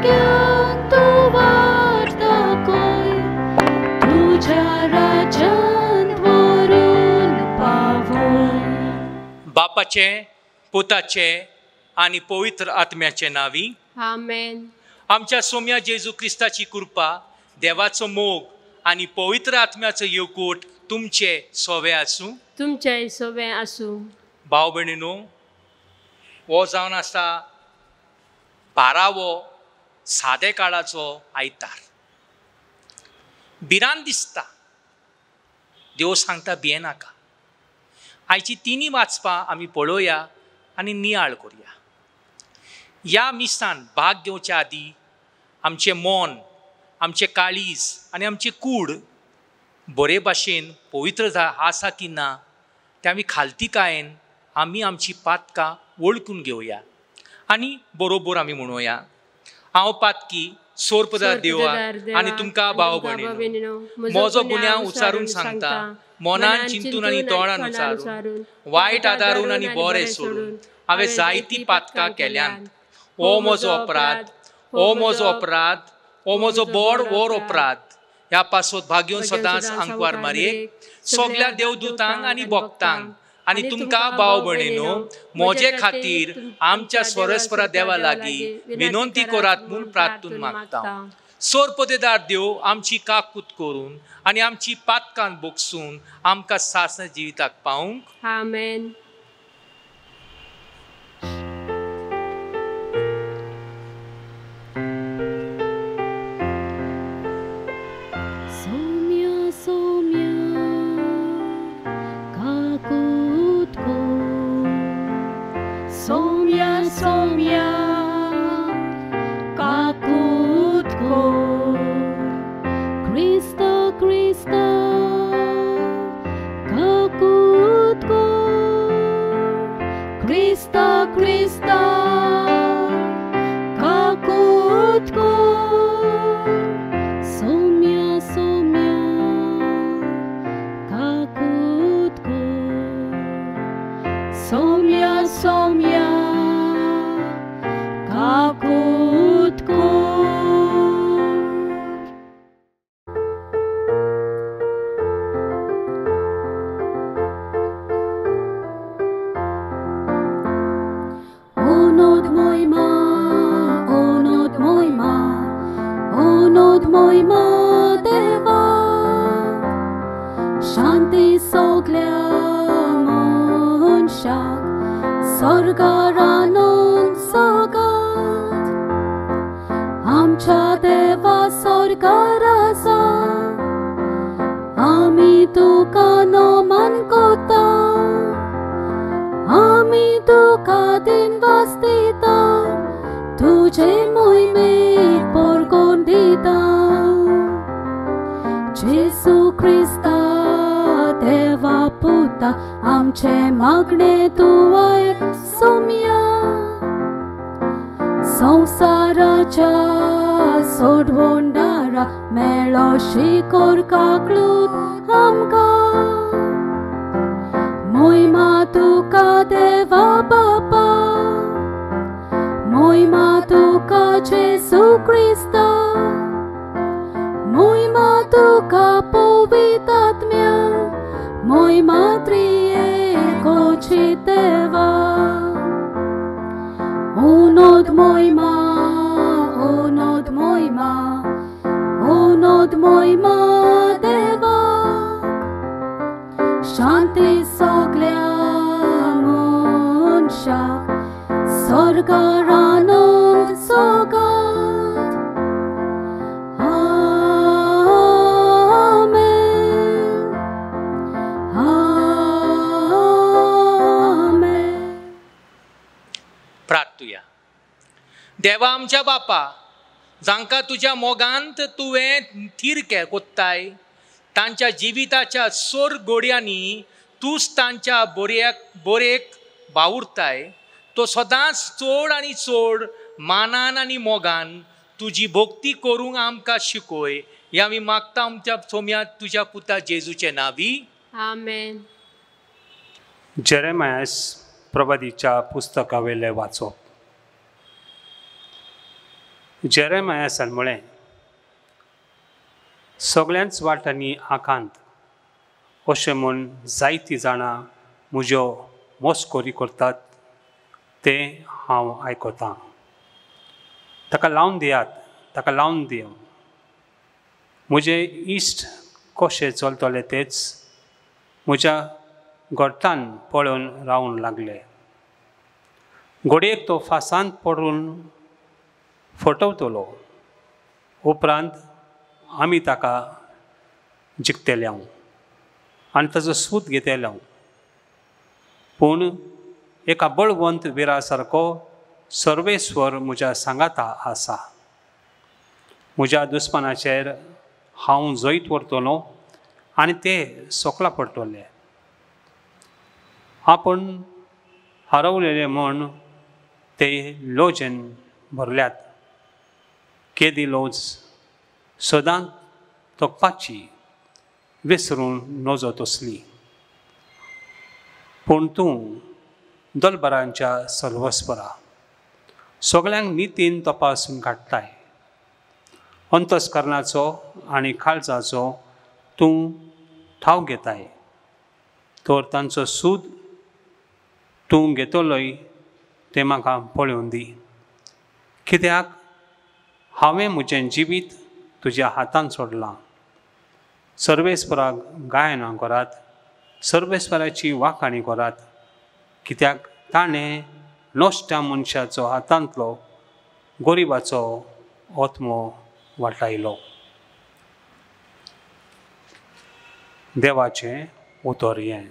जाग्याक तूं वार्ताकोय, तुझ्या राज्यांत व्हरून पावय. बापाचे, पुताचे आणि पवित्र आत्म्याचे नावी. आमेन. आमच्या सोम्या जेजू क्रिस्ताची कृपा, देवाचो मोग आणि पवित्र आत्म्याचो येवकूट तुमचे सोवे आसूं. तुमचे सोवे आसूं. भाव भयणीनो, हो जावन आसा 12वो सादे काळाचो आयतार. भिरांत दिसता. देव सांगता भियेनाका. आयची तिनी वाचपां आमी पळोवया आनी नियाळ करुया. ह्या मिसान भाग घेवच्या आदी आमचें मन, आमचें काळीज आनी आमचें कूड बरे भाशेन पवित्र आसा की ना तें आमी खालतीकायेन आमी आमची पातकां वळखून घेवया आनी बरोबर आमी म्हणुया. हांव पातकी सोर्पदार देवाक आनी तुमकां भाव भयणीनो, म्हजो गुन्यांव उचारून सांगता, मनान चिंतून आनी तोंडान उचारून, वायट आदारून आनी बरें सोडून हांवें जायतीं पातकां केल्यांत. हो म्हजो अपराध, हो म्हजो अपराध, हो म्हजो व्हड अपराध. ह्या पासत भाग्योन सदांच आंकवार मारयेक, सगल्या देवदूतांक आनी भक्तांक आनी तुमकां भाव भयणीनो, म्हजे खातीर आमच्या स्वरस्परा देवा लागीं विनंती करात म्हूण प्रार्थून मागता. सोर्पदेदार देव आमची काकूत करून आनी आमची पातकां बोगसून आमकां सासण जिविताक पावूंक. आमेन. Somia, kakutko, Krista, Krista, kakutko, Krista, Krista, kakutko, Somia, Somia, kakutko, Somia, Somia, kakutko. Onod mój ma, onod mój ma deva, shanti soglia monshak, sorgaranun sogat, आमच्या देवा स्वर्गाराचा, आमी तुका नमन करता, आमी तुका दिन वाजता, तुझे मोहिमेक परगोन दिता. जेसू ख्रिस्ता देवा पुता, आमचे मागणे तूं आयक सोम्या. संसाराच्या सोडवोंडारा मेळो शिकोर काकलूत आमकां. मोहिमा तुका देवा बापा, मोहिमा तुका जेसू ख्रिस्ता, मोहिमा तुका पवित्र आत्म्या, मोहिमा त्रिएकोची देवा. Onod moima, onod moima, onod moima deva, shanti soglia monshak, sorgaranun sogat. Amen, amen. प्रार्थुया. देवा आमच्या बापा, जांकां तुज्या मोगांत तुवें थीर कोत्ताय, तांच्या जिविताच्या सोर घोड्यांनी तूंच तांच्या बोरेक वावुरताय. तो सदांच चड आनी चड मानान आनी मोगान तुजी भक्ती करूंक आमकां शिकोय. हें आमी मागता आमच्या सोम्या तुज्या पुता जेजूचे नावी. आमेन. जेरेमायास प्रवादीच्या पुस्तकावेले वाचप. जेरेमायासान म्हळें, सगळ्यांच वाटांनी आकांत अशें म्हूण जायतीं जाणां म्हज्यो मस्कोरी करतात ते हांव आयकतां. ताका लावन दियात, ताका लावन दिया. म्हजे इश्ट कशे चलतले तेच म्हज्या घोट्टान पळोवन रावूंक लागले. घोडयेक तो फासांत पडून फटवतलो, उपरांत आमी ताका जिखतल्यांव आनी ताचो सूत घेतल्यांव. पूण एका बळवंत विरा सारको सर्वेस्वर म्हज्या सांगाता आसा. म्हज्या दुस्मानाचेर हांव जैत व्हरतलों आनी ते सोकला पडटले. आपूण हरवलेले म्हूण ते लोजेन भरल्यात. केदी लोज सदांच तोखपाची विसरून नजो तसली. पूण तूं दलबरांच्या सर्वस्वरा सगळ्यांक नितीन तपासून काडटाय. अंतस्करणाचो आनी काळजाचो तूं ठाव घेताय. तर तांचो सूद तूं घेतलोय तें म्हाका पळोवन दी. कित्याक हांवें म्हजें जिवीत तुज्या हातांत सोडलां. सर्वेस्पराक गायनां करात, सर्वेस्पराची वाखाणी करात, कित्याक ताणें नोश्ट्या मनशाचो हातांतलो गरिबाचो ओत्मो वाटायलो. देवाचें उतर हें.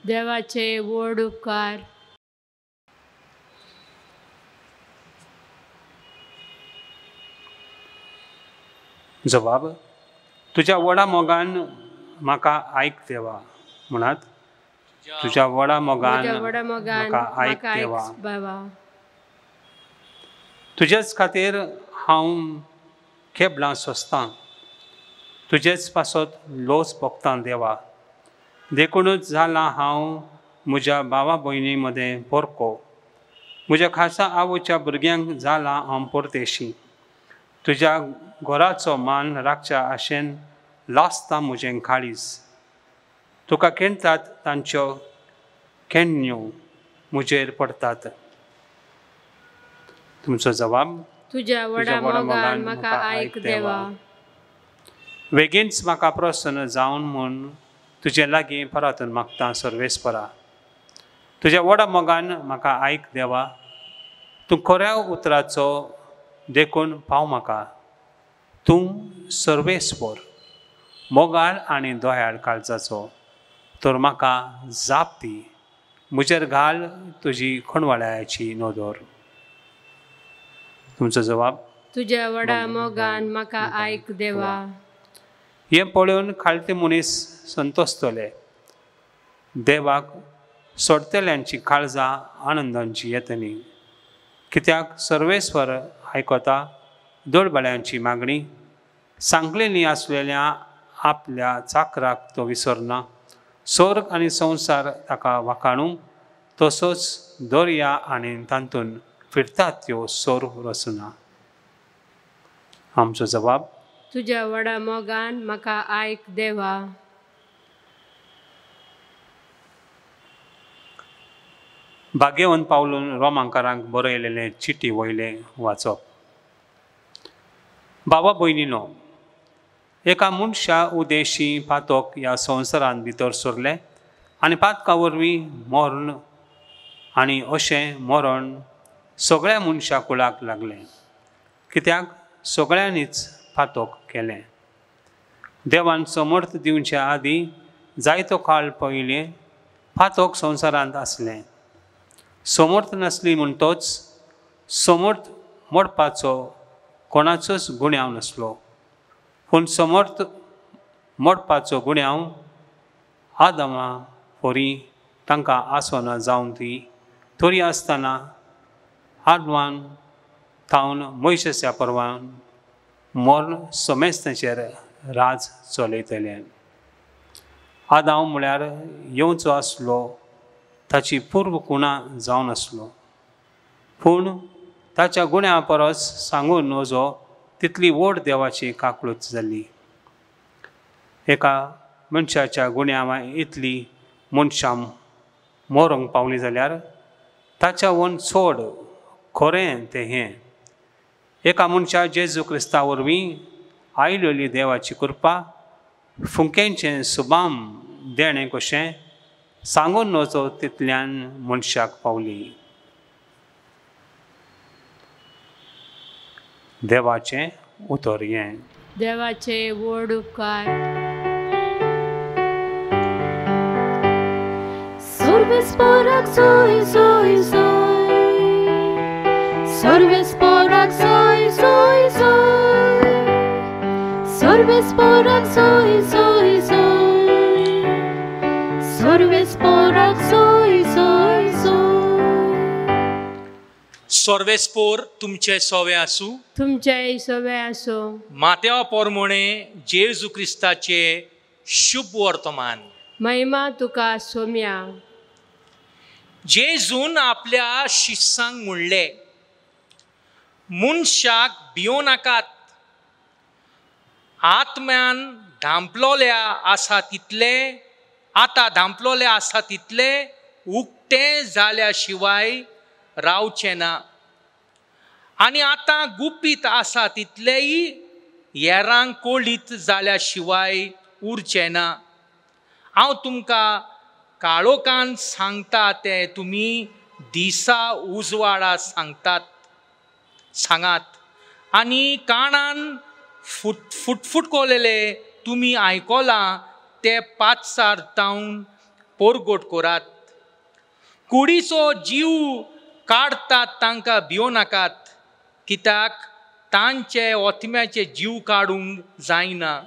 देवाचे व्हड उपकार. जबाब, तुज्या व्हडा मोगान म्हाका आयक देवा. म्हणात, तुज्या व्हडा मोगान म्हाका आयक देवा. बाबा, तुजेच खातीर हांव केबलां सोंसतां. तुजेच पासत लोस भोगतां देवा. देखूनच जालां हांव म्हज्या भावा भयणी मदें पोरको. म्हज्या खासा आवयच्या भुरग्यांक जालां हांव परदेशी. तुज्या घोराचो मान राखच्या आशेन लासता म्हजें काळीज. तुका केणटात तांच्यो केण्ण्यो म्हजेर पडटात. तुमचो जबाब, तुज्या व्हडा मोगान म्हाका आयक देवा. बेगीनच म्हाका प्रसन्न जावन म्हूण तुजे लागीं परतून मागता सर्वेस्परा. तुज्या व्हडा मोगान म्हाका आयक देवा. तूं खऱ्या उतराचो देखून पाव म्हाका. तूं सर्वेस्वर, मोगाळ आनी दोयाळ काळजाचो. तर म्हाका जाप दी. म्हजेर घाल तुजी खणवाळ्याची नदर. तुमचो जबाब, तुज्या व्हडा मोगान म्हाका आयक देवा. हें पळोवन खालते मनीस संतोस्तले. देवाक सोडतल्यांची काळजां आनंदांची येतली. कित्याक सर्वेस्वर आयकता दळबळ्यांची मागणी. सांगलेली आसलेल्या आपल्या चाकराक तो विसरना. स्वर्ग आनी संवसार ताका वाखाणू. तसोच दर्या आनी तांतून फिरतात त्यो सोर रचना. आमचो जबाब, तुज्या व्हडा मोगान म्हाका आयक देवा. भाग्यवंत पावलून रोमांकारांक बरयलेलें चिटी वयलें वाचप. बाबा भयणीनो, एका मनशा उदेशी पातोक ह्या संवसारांत भितर सरलें आनी पातका वरवीं मरण आनी अशें मरण सगळ्या मनशा कुळाक लागलें. कित्याक सगळ्यांनीच पातोक केलें. देवान समर्थ दिवच्या आदीं जायतो काळ पयलीं पातोक संवसारांत आसलें. समर्थ नासली म्हणटोच समर्थ मोडपाचो कोणाचोच गुण्याव नासलो. पूण समर्थ मोडपाचो गुण्याव आदामा पोरी तांकां आसोना जावन ती तरी आसतना आदवान थावन मोइशेसा परवान मरण समेस्ताचेर राज चलयतलें. आदाम म्हळ्यार येवचो आसलो ताची पूर्व कुणा जावन आसलो. पूण ताच्या गुण्या परस सांगून नजो तितली व्हड देवाची काकूळच जाल्ली. एका मनशाच्या गुण्या इतली मनशां मोरूंक पावली जाल्यार ताच्या वन चड खरें तें हें. एका मनशा जेजू क्रिस्ता वरवीं आयिल्ली देवाची कृपा फुंकेंचें सुबाम देणें कशें सांगून नजो तितल्यान मनशाक पावली. देवाचें उतर हें. देवाचे व्हड उपकार. Sorvesporak soy, soy, soy. Sorvesporak soy, soy, soy. Sorvesporak soy, soy, soy. Sorvesporak soy, soy, soy. सर्वेस्पोर तुमचे सोवे आसूं. तुमचे सवे आसो. मातेवा पोरमोणे जेजू क्रिस्ताचे शुभ वर्तमान. महिमा तुका सोम्या. जेजून आपल्या शिष्यांक म्हणले, मनशाक भियो नाकात. आत्म्यान धांपलोले आसा तितले, आतां धांपलोले आसा तितले उक्ते जाल्या शिवाय रावचे ना. आनी आतां गुपीत आसा तितलेय हेरांक कोळीत जाल्या शिवाय उरचे ना. हांव तुमकां काळोखान सांगता ते तुमी दिसा उजवाडा सांगात. आनी कानान फुटफुटकोलेले तुमी आयकोलां ते पाचार जावन पोरगोट करात. कुडीचो जीव काडटात तांकां भियो नाकात, कित्याक तांचे ओतम्याचे जीव काडूंक जायना.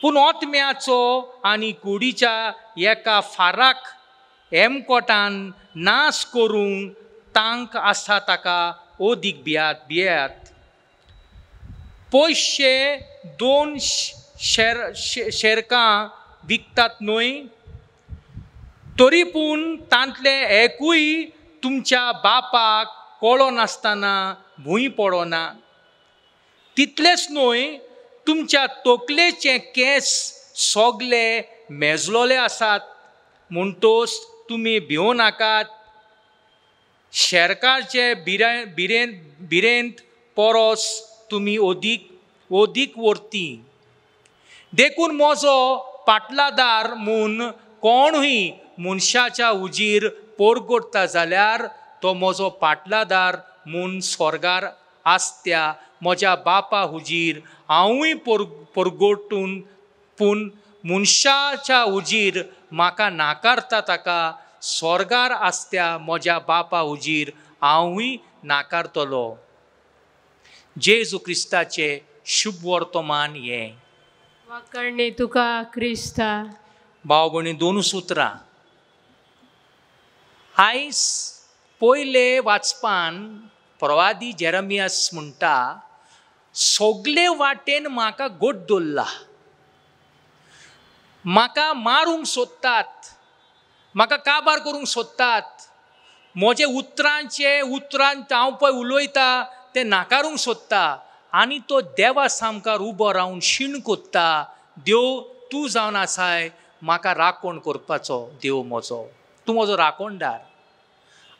पूण ओतम्याचो आनी कुडीच्या एका फाराक हेमकोटान नाश करूंक तांक आसा ताका ओदीक भियात. पयशे 2 शेरकां विकतात न्हय, तरी पूण तांतले एकूय तुमच्या बापाक कळो नासतना भूंय पडना. तितलेंच न्हय, तुमच्या तकलेचे केस सोगले मेजलोले आसात. म्हणटोच तुमी भियो नाकात. शेरकारचे बिरेंत परस तुमी ओदीक वर्ती. देखून म्हजो पाटलादार म्हूण कोणूय मनशाच्या उजीर पोरगोडटा जाल्यार तो म्हजो पाटलादार म्हूण स्वर्गार आसत्या म्हज्या बापा हुजीर हांवूय पोरगोटून. पूण मनशाच्या उजीर म्हाका नाकारता ताका स्वर्गार आसत्या म्हज्या बापा हुजीर हांवूय नाकारतलो. जेजू क्रिस्ताचे शुभ वर्तमान हें. वाकणणी तुका क्रिस्ता. भाव भयणी, 2 सुत्रां. आयज पयले वाचपान प्रवादी जेरमियास म्हणटा, सगळे वाटेन म्हाका गोट दवरला. म्हाका मारूंक सोदतात, म्हाका काबार करूंक सोदतात. म्हजे उतरांत हांव पळय उलयता ते नाकारूंक सोदता. आनी तो देवा सामकार उबो रावन शीण कोत्ता, देव तूं जावन आसाय म्हाका राखण करपाचो. देव म्हजो, तूं म्हजो राखणदार.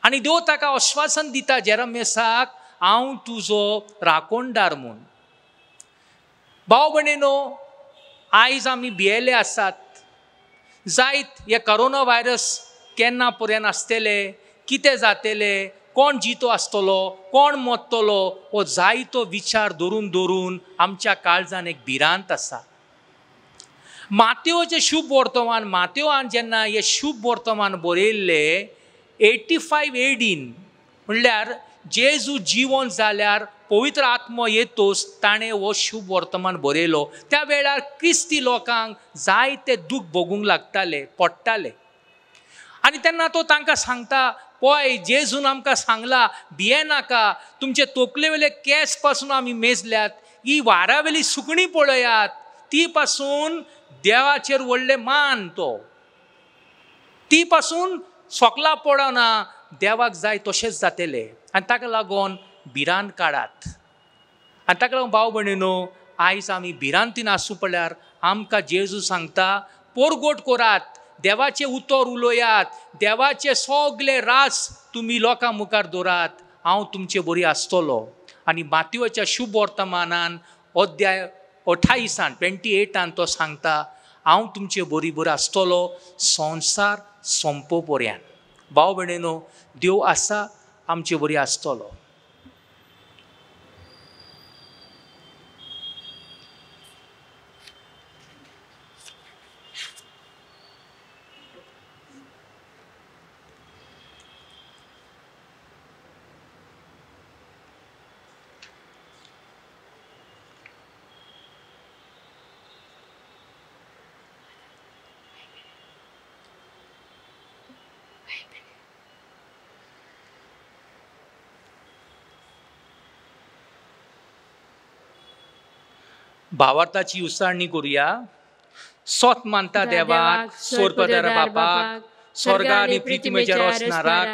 आनी देव ताका आश्वासन दिता जेरमियासाक, हांव तुजो राखणदार म्हूण. भाव भयणीनो, आयज आमी भियेले आसात. जायत हे कोरोना व्हायरस केन्ना पर्यंत आसतले, कितें जातले, कोण जितो आसतलो, कोण मरतलो, हो जायतो विचार धरून आमच्या काळजान एक भिरांत आसा. मातेवचे शुभ वर्तमान, मातेवान जेन्ना हे शुभ वर्तमान बरयल्ले 85 AD, म्हणल्यार जेजू जिवंत जाल्यार पवित्र आत्मो येतोच ताणें हो शुभ वर्तमान बरयलो. त्या वेळार क्रिस्ती लोकांक जायते दूख भोगूंक लागताले, पडटाले. आनी तेन्ना तो तांकां सांगता, पळय जेजून आमकां सांगला, भिये नाका. तुमचे तकले वेले केस पासून आमी मेजल्यात. ही वारावेली सुकणी पळयात, ती पासून देवाचेर व्हडले मान. तो पासून सोकला पडना, देवाक जाय तशेंच जातले. आनी ताका लागून भिरांत काडात. आनी ताका लागून भाव भयणीनो, आयज आमी भिरांतीन आसूं पडल्यार आमकां जेजू सांगता, पोरगोट करात, देवाचे उतर उलोवयात, देवाचे सगळे रास तुमी लोकां मुखार दवरात, हांव तुमचे बरी आसतलो. आनी मातयेच्या शुभ वर्तमानान अध्याय 28 तो सांगता, हांव तुमचे बरी आसतलो संवसार संपो पर्यंत. भाव भयणीनो, देव आसा आमचे बरी आसतलो. भावार्थाची उसाळणी करूया. सोत मानता देवाक, सोरपदार बापाक, स्वर्गा आनी पृथ्वीचेर वसणाराक,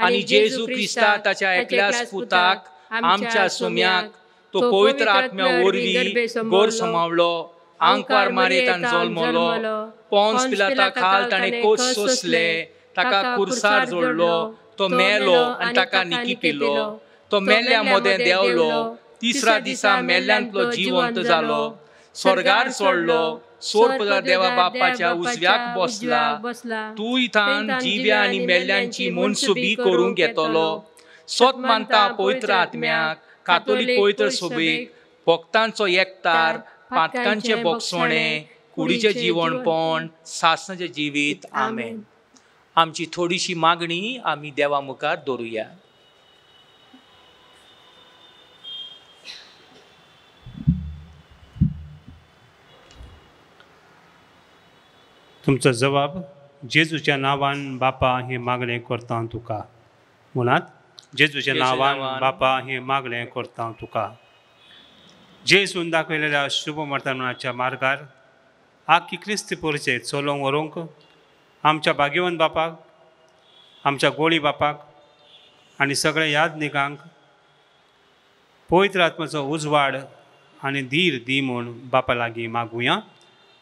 आनी जेजू क्रिस्ता ताच्या एकल्याच पुताक, आमच्या सोम्याक, तो पवित्र आत्म्या वरवीं गोर समावलो, आंकवार मारयेतान जल्मलो, पोंस पिलाता खाल ताणें कोस सोंसले, ताका खुर्सार जोडलो, तो मेलो आनी ताका निकी पिलो, तो मेल्ल्या मोदें देंवलो, तिसरा दिसा मेल्ल्यांतलो जिवंत जालो, स्वर्गार सोडलो, सोरपदार देवा बापाच्या उजव्याक बसला, तूं इथान जिव्या आनी मेल्ल्यांची मनसुबी करूंक येतलो. सोत मानता पवित्र आत्म्याक, कातोलीक पवित्र सभेक, भक्तांचो एकतार, पातकांचे बोगसोणें, कुडीचें जिवणपण, सासणाचें जिवीत. आमेन. आमची थोडीशी मागणी आमी देवा मुखार दवरुया. तुमचो जबाब, जेजूच्या नांवान बापा हे मागणें करता तुका. म्हणात, जेजूच्या नांवान बापा हे मागणें करता तुका. जेजून दाखयलेल्या शुभ वर्तमानाच्या मार्गार आख्खी क्रिस्ती परिचय चलोवंक व्हरूंक आमच्या भाग्यवान बापाक, आमच्या गोळी बापाक आनी सगळ्या यादनिकांक पवित्र आत्म्याचो उजवाड आनी धीर दी म्हूण बापा लागीं मागुया.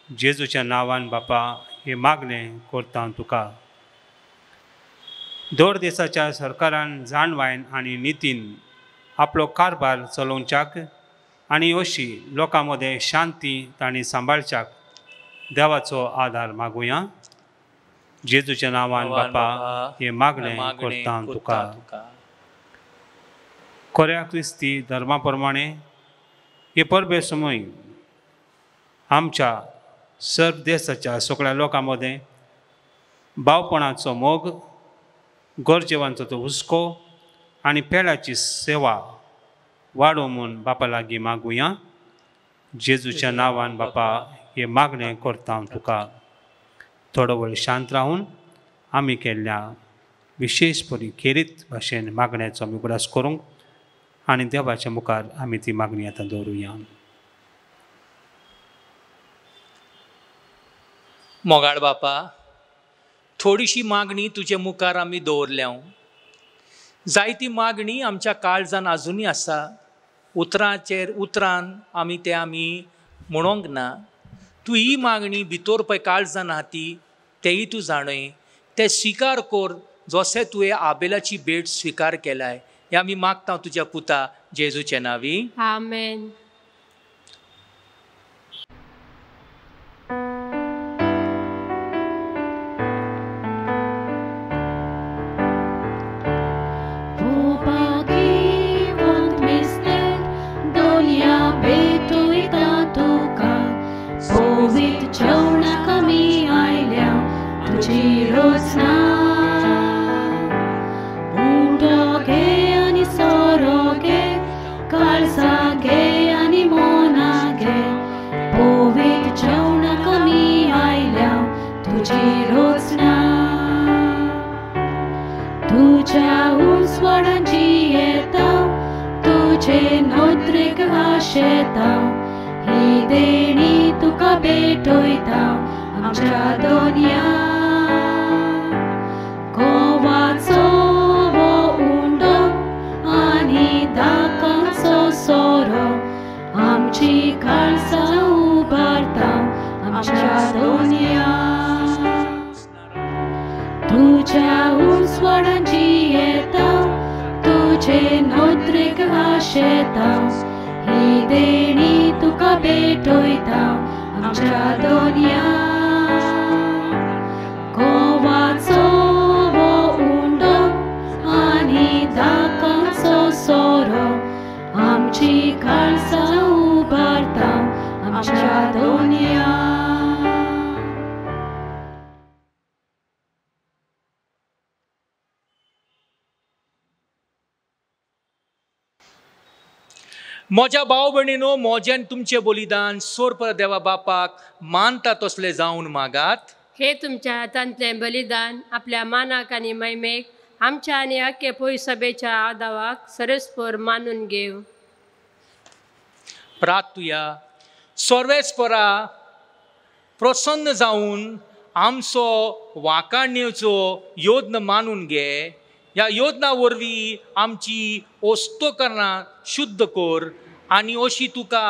जेजूच्या नांवान बापा हे मागणें करता तुका. दर देशाच्या सरकारान जाणवायन आनी नितीन आपलो कारभार चलोवच्याक आनी अशी लोकां मदें शांती तांणी सांबाळच्याक देवाचो आदार मागुया. जेजूच्या नांवान बापा हे मागणें करता तुका. खऱ्या क्रिस्ती धर्मा प्रमाणे हे परबे समय आमच्या सर्व देशाच्या सगळ्या लोकां मदें भावपणाचो मोग, गरजेवांचो तो हुस्को आनी पेड्याची सेवा वाडो म्हूण बापा लागीं मागुया. जेजूच्या नांवान बापा हे मागणें करता तुका. थोडो वेळ शांत रावन आमी केल्ल्या विशेष बरी खेरीत भाशेन मागण्याचो आमी उगडास करूंक आनी देवाच्या मुखार आमी ती मागणी आतां दवरुया. मोगाळ बापा, थोडीशी मागणी तुजे मुखार आमी दवरल्या. जायती मागणी आमच्या काळजान आजुनी आसा. उतरान आमी म्हणोंक ना. तूं ही मागणी भितर पळय काळजान आहा ती तेही तूं जाणय. ते स्विकार कर जशें तुवें आबेलाची भेट स्विकार केलाय. हे आमी मागता तुज्या पुता जेजूच्या नांवी. आमेन. ही देणी तुका भेटोयता आमच्या दोनया कोवाचो वो उंडो आनी आमची काळजां उबारता आमच्या दोनया तुझ्या उजवाडान जियेता तुझे नोदरेक आशेता ही देणी तुका भेटयता आमच्या दोनया कोवाचो वो उंडो आनी दाकांचो सोरो आमची काळजां उबारता आमच्या दोनया म्हज्या भाव भयणीनो, मोज्यान तुमचें बलिदान सोर देवा बापाक मानता तसलें जावन मागात. हे तुमच्या हातांतलें बलिदान आपल्या मानाक आनी महिमेक आमच्या आनी आख्खे पळय सभेच्या आदावाक सरस्पर मानून घेव. प्रार्थुया. सर्वेस्परा प्रसन्न जावन आमचो वांकाणेचो योद्न मानून घे. ह्या योजना वरवीं आमची ओस्तोकरणां शुद्ध कर आनी अशी तुका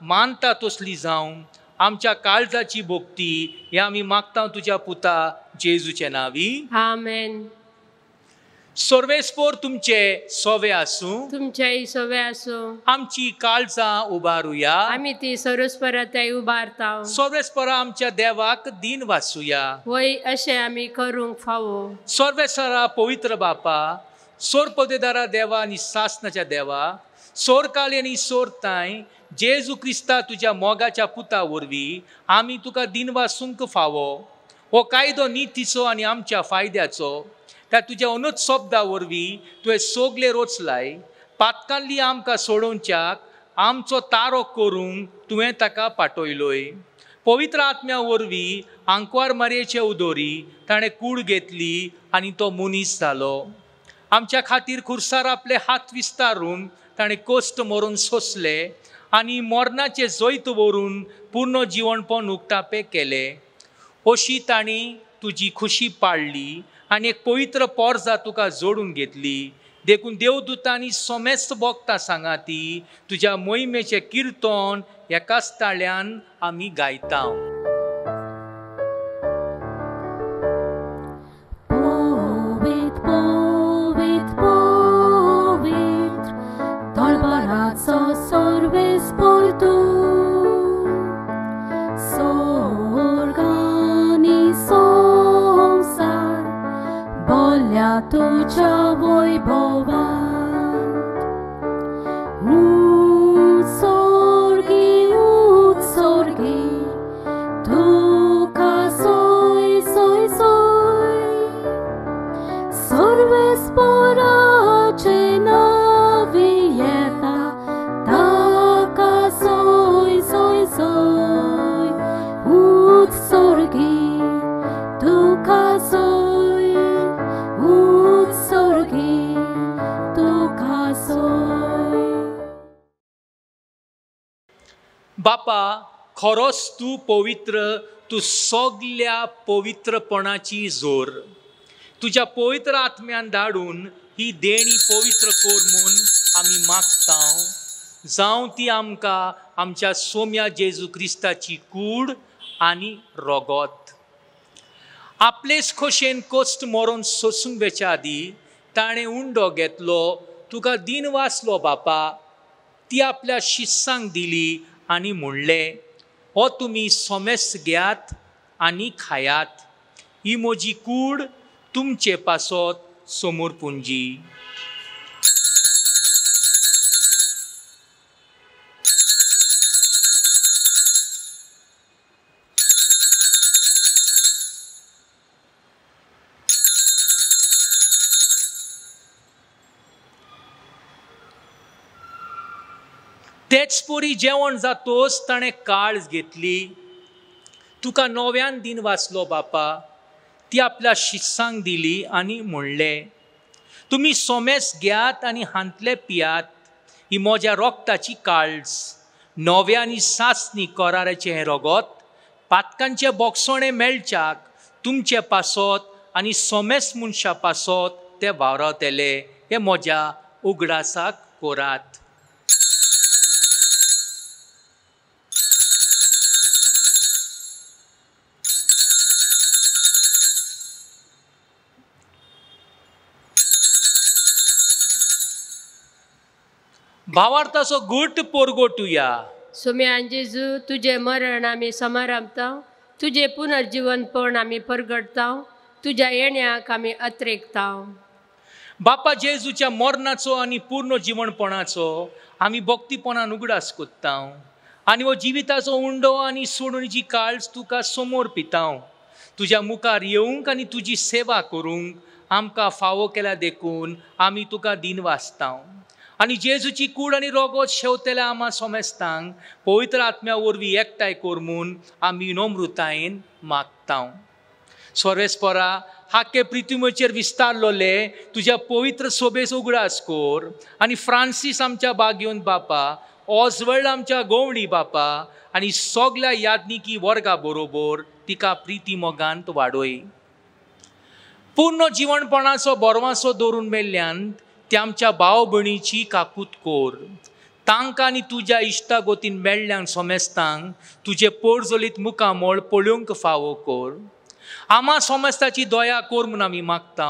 मानता तसली जावं आमच्या काळजाची भोगती हे आमी मागता तुज्या पुता जेजूचे नांवी. आमेन. सर्वेस्पर तुमचे सोवे आसूं. तुमच्याय सोवे आसूं. आमची काळजां उबारुया. आमी ती सरस्पराताय उबारता. सर्वेस्परा आमच्या देवाक दिन वाचुया. वय अशें आमी करूंक फावो. सर्वेस्परा पवित्र बापा, सोर पदेदारा देवा आनी सासनाच्या देवा, सोर काली आनी सोर ताय जेजू क्रिस्ता तुज्या मोगाच्या पुता वरवीं आमी तुका दिन वाचूंक फावो. हो कायदो नितीचो आनी आमच्या फायद्याचो त्या तुज्या अनूच शब्दा वरवीं तुवें सोगले रोचलाय. पातकांतली आमकां सोडोवच्याक आमचो तारो करूंक तुवें ताका पाठयलोय. पवित्र आत्म्या वरवीं आंकवार मारयेचे उदोरी ताणें कूड घेतली आनी तो मनीस जालो. आमच्या खातीर खुर्सार आपले हात विस्तारून ताणें कश्ट मरून सोंसले आनी मरणाचे जैत व्हरून पूर्ण जिवणपण उक्तापे केले. अशी ताणी तुजी खुशी पाळली आनी एक पवित्र पोरजा तुका जोडून घेतली. देखून देवदूतांनी सोमेस्त भोगता सांगा ती तुज्या मोहिमेचें किर्तन एकाच ताळ्यान आमी गायता. तुझ्या वैभवांत उत्सर्गी तुका सोय सोय सोय सर्वेस्पराचे नावी येता ताका सोय सोय सोय उत्सर्गी तुका सोय बापा, खरोच तूं पवित्र, तूं सगल्या पवित्रपणाची जोर. तुज्या पवित्र आत्म्यान धाडून ही देणी पवित्र कर म्हूण आमी मागता. जावं ती आमकां आमच्या सोम्या जेजू क्रिस्ताची कूड आनी रोगोत. आपलेच खोशेन कश्ट मरून सोंसूंक वेच्या आदी ताणें उंडो घेतलो. तुका दिन वाचलो बापा. ती आपल्या शिस्सांक दिली आनी म्हणलें, हो तुमी सोमेस घेयात आनी खायात. ही म्हजी कूड तुमचे पासत समोर पुंजी. तेच पोरी जेवण जातोच ताणें काळज घेतली. तुका नव्यान दिन वाचलो बापा. ती आपल्या शिस्सांक दिली आनी म्हणलें, तुमी सोमेस घेयात आनी हांतले पियात. ही म्हज्या रोगताची काळज. नव्या आनी सासनी कोराऱ्याचें हें रोगोत पातकांचे बोगसोणे मेळच्याक तुमचे पासत आनी सोमेस मनशा पासत ते वावरतले. हे म्हज्या उगडासाक कोरात. भावार्थाचो घुट पोरगोटुया. सोम्यान जेजू तुझे मरण आमी समारंभता, तुझे पुनर्जीवनपण आमी परगडता, तुझ्या येण्याक आमी अत्रेकता. बापा जेजूच्या मरणाचो आनी पूर्ण जीवनपणाचो आमी भक्तीपणान उगडास कोत्ता आनी हो जिविताचो उंडो आनी सोडणीची काळज तुका समोर पितां. तुज्या मुखार येवंक आनी तुजी सेवा करूंक आमकां फावो केल्या देखून आमी तुका दिन वाचता. आनी जेजूची कूड आनी रोगोत शेवतेल्या आमा सोमेस्तांक पवित्र आत्म्या वरवीं एकठांय कर म्हूण आमी नम्रतायेन मागता. सर्वेस्परा हाके पृथ्वीचेर विस्तारलोले तुज्या पवित्र सोबेचो उगडास कोर आनी फ्रांसीस आमच्या बागेवन बापा, ऑजवर्ल्ड आमच्या गोवणी बापा आनी सगल्या याज्ञिकी वर्गा बरोबर तिका प्रिती मोगांत वाडोय. पूर्ण जीवनपणाचो बोरवासो दवरून मेल्ल्यान ते आमच्या भाव भयणीची काकूत कोर. तांकां आनी तुज्या इश्टागोतीन मेळ्ळ्यांक सोमेस्तांक तुजे पोरजोलीत मुखामोळ पळोवंक फावो कोर. आमा सोमेस्ताची दया कोर म्हूण आमी मागता.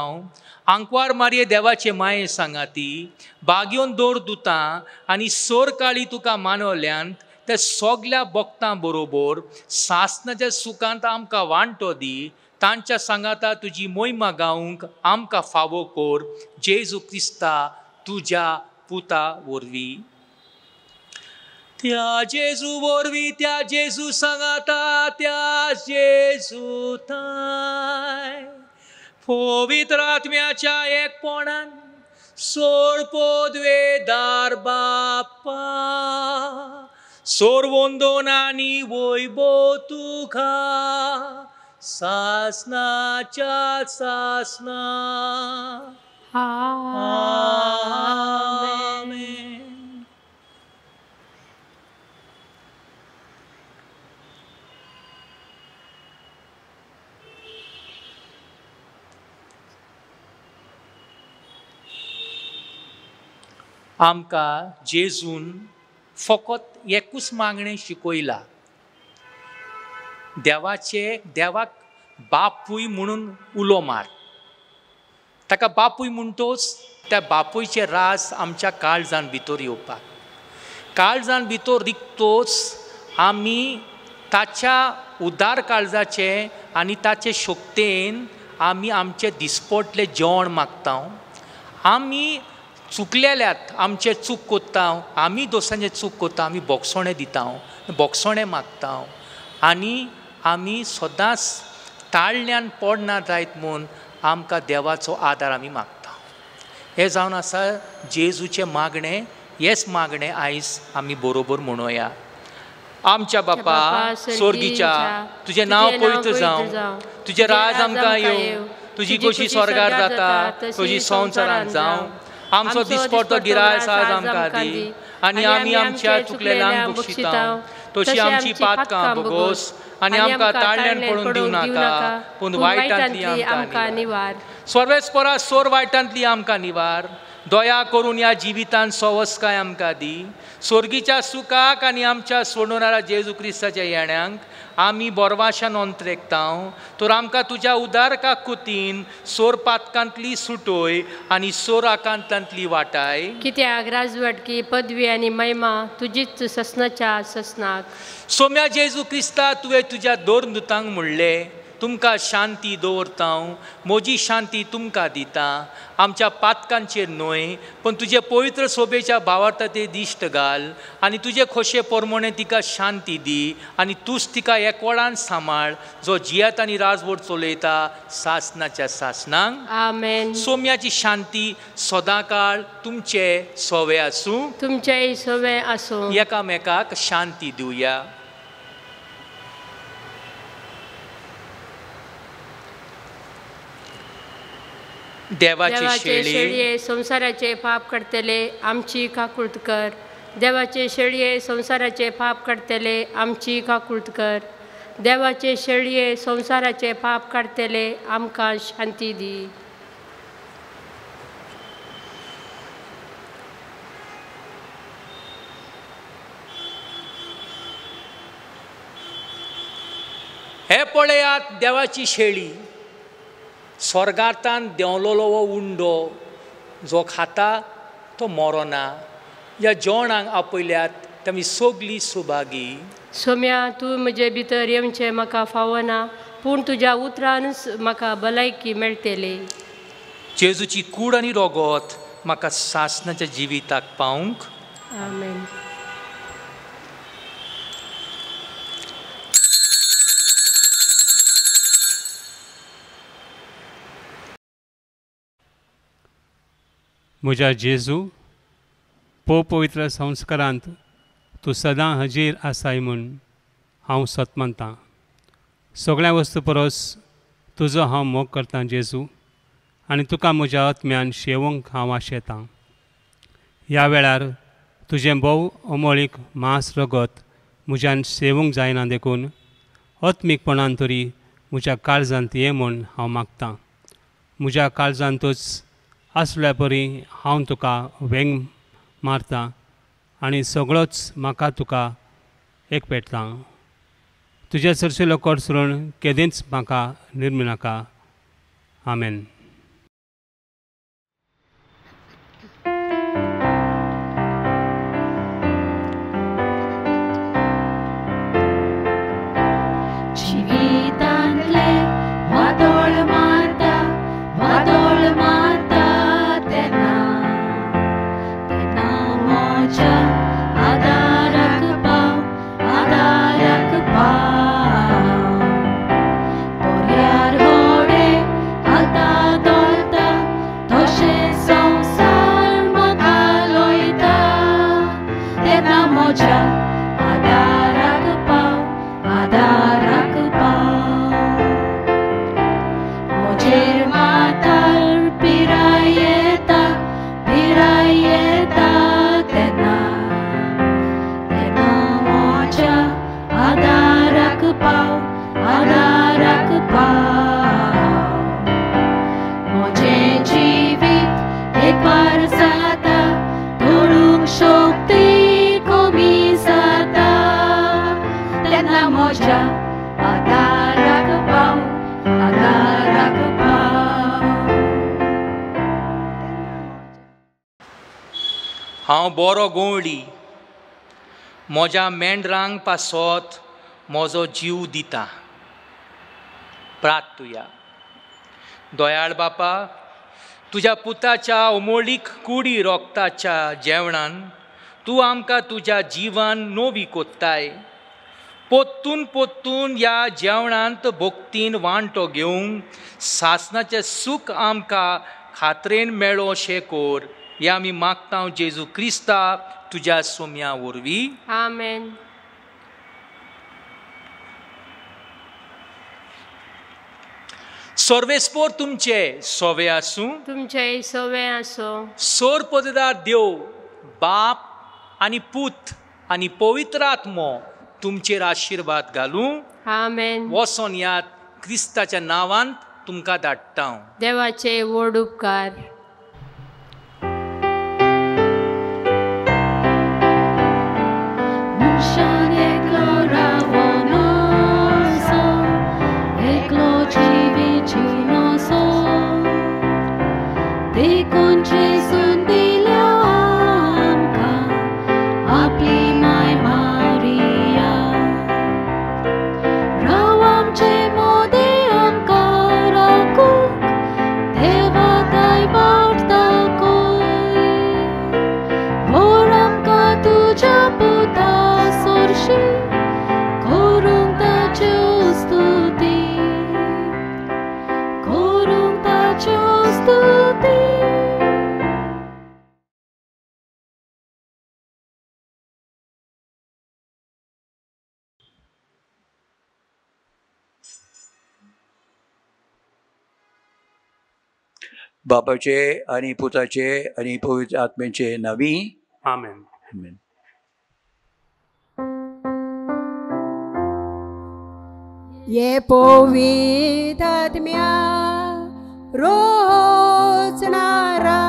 आंकवार मारये देवाचे माये सांगाती, बागेवन दोर दुतां आनी सोर काळी तुका मानवल्यांत ते सगल्या भक्तां बरोबर सासणाच्या सुखांत आमकां वांटो दी. तांच्या सांगाता तुजी मोहिमा गावंक आमकां फावो कोर. जेजू क्रिस्ता तुज्या पुता वरवीं. त्या जेजू वरवीं, त्या जेजू सांगाता, त्या जेजू ताय पवित्र आत्म्याच्या एकपणान सोर पोदवेदार बाप्पा, सोर वंदन आनी वैभव तुका सासनाच्या सासना. आमेन. आमकां जेजून फकत एकूच मागणें शिकयला. देवाक बापूय म्हणून उलो मार. ताका बापूय म्हणटोच त्या बापूयचे रास आमच्या काळजान भितर येवपाक. काळजान भितर रिगतोच आमी ताच्या उदार काळजाचे आनी ताचे शक्तेन आमी आमचे दिसपटले जेवण मागता. आमी चुकलेल्यात आमचे चूक कोत्ता, आमी दोसांचे चूक कोत्ता, आमी बोगसोणें दिता, बोगसोणें मागता आनी आमी सदांच ताळण्यान पडना जायत म्हूण आमकां देवाचो आदार आमी मागता. हें जावन आसा जेजूचें मागणें. हेच मागणें आयज आमी बरोबर म्हणोया. आमच्या बापा स्वर्गीच्या, तुजें नांव पवित्र जावं, तुजें राज आमकां येवं, तुजी कशी स्वर्गार जाता तशी संवसारांत जावं. आमचो दिसपडटो गिरायस आज आमकां दी आनी आमी आमच्या चुकलेल्यांक बक्षिता तशी आमची पातकां बगोस आनी आमकां ताळण्यान पडून दिवं नाका, पूण वायटांतली आमकां निवार. सर्वेस्परा सोर वायटांतली आमकां निवार. दया करून ह्या जिवितांत सवस्काय आमकां दी. स्वर्गीच्या सुखाक आनी आमच्या सोडणाऱ्या जेजू क्रिस्ताच्या येण्याक आमी बोरवाशान अंतरेकता. तर आमकां तुज्या उदार काकुतीन सोर पातकांतली सुटोय आनी सोर आकांतांतली वाटाय. कित्याक राजवटकी पदवी आनी महिमा तुजीच ससनाच्या ससनाक. सोम्या जेजू क्रिस्ता तुवें तुज्या दोन दुतांक म्हणलें, तुमकां शांती दवरता, म्हजी शांती तुमकां दिता. आमच्या पातकांचेर न्हय पण तुजे पवित्र सोबेच्या भावार्थ ते दिश्ट घाल आनी तुजे खोशे परमणे तिका शांती दी आनी तूंच तिका एकवडान सांबाळ, जो जियेत आनी राजवट चलयता सासनाच्या सासनांक. आमेन. सोम्याची शांती सदांकाळ तुमचे सोवे आसूं. तुमचेय सोवे आसूं. एकामेकाक शांती दिवया. देवाचे शेळये संसाराचे पाप करतले आमची काकुळट कर. देवाचे शेळये संसाराचे पाप काडतले आमची काकुळट कर. देवाचे शेळये संसाराचे पाप काडतले आमकां शांती दी. हे पळयात देवाची शेळी. स्वर्गांतान देंवलोलो हो उंडो जो खाता तो मरोना. ह्या जेवणाक आपयल्यात तेमी सगळीं सुभागी. सोम्या तूं म्हजे भितर येवचें म्हाका फावना, पूण तुज्या उतरानच म्हाका भलायकी मेळटली. जेजूची कूड आनी रोगोत म्हाका सासणाच्या जिविताक पावूंक. आमेन. म्हज्या जेजू, पवित्र संस्कारांत तूं सदां हजीर आसाय म्हूण हांव सतमंतां. सगळ्या वस्तू परस तुजो हांव मोग करतां जेजू, आनी तुका म्हज्या आत्म्यान शेवूंक हांव आशेतां. ह्या वेळार तुजें भोव अमोळीक मांस रगत म्हज्यान सेवूंक जायना देखून आत्मीकपणान तरी म्हज्या काळजांत ये म्हूण हांव मागतां. म्हज्या काळजांतूच आसल्या परी हांव तुका वेंग मारतां आनी सगळोच म्हाका तुका एकपेटतां. तुजे चडशिल्लो कोडसरून केदींच म्हाका निर्मी नाका. आमेन. जिवितांतले वादळ मारता तेन्ना म्हज्या आदाराक पाव दर्यार व्हडे हालता दोलता तशें संवसार म्हाका लोयता, तेन्ना म्हज्या आदाराक पाव म्हजेर माथार पिराय येता तेन्ना म्हज्या आदाराक पाव म्हजें जिवीत एक बार जाता, तोडूंक शक्ती कमी जाता, तेन्ना म्हज्या आदाराक पाव. हांव बरो गवळी, म्हज्या मेंढरांक पासत म्हजो जीव दिता. प्रार्थुया. दयाळ बापा, तुज्या पुताच्या अमोळीक कुडी रोगताच्या जेवणान तूं आमकां तुज्या जिवान नवी कोत्ताय. पोत्तून ह्या जेवणांत भोक्तीन वांटो घेवंक सासणाचें सूख आमकां खात्रेन मेळो अशें कोर. हें आमी मागता जेजू क्रिस्ता तुज्या सोम्या वरवीं. आमेन. सर्वेस्पोर तुमचे सोवे आसूं. तुमचें सवें आसो. सोर पददार देव बाप आनी पूत आनी पवित्र आत्मो तुमचेर आशिर्वाद घालूं. आमेन. वसोन याद क्रिस्ताच्या नांवांत तुमकां धाडटा. देवाचे व्हड उपकार. मनशान एकलो रावोन असो, एकलो जिवीची नसो, देखून जेजून दिल्या आमकां आपली माय मारिया. राव आमचे मोदे आमकां राखूंक देवा दाय वार्ताकय. व्हर आमकां तुज्या पुता सोरशी करूंक ताच्यो स्तुती. बापाचे आणि पुताचे आणि पवित्र आत्म्याचे नावी. आमेन. आमेन. ये पवित्र आत्म्या रोचणारा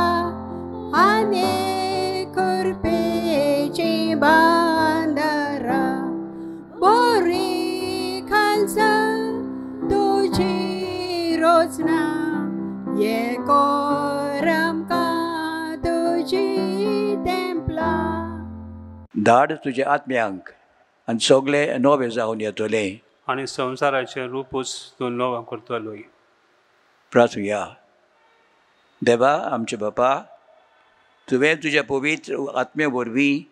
आनी कृपेची बांदारा, बरी खालसा तुझी रोचना, ये कोर आमकां तुजी तेंपला. धाड तुज्या आत्म्यांक आनी सगळे नवे जावन येतले. आनी संवसाराचें रुपूच तूं नवो करतलोय. प्रार्थुया. देवा आमचे बापा, तुवें तुज्या पवित्र आत्मे वरवीं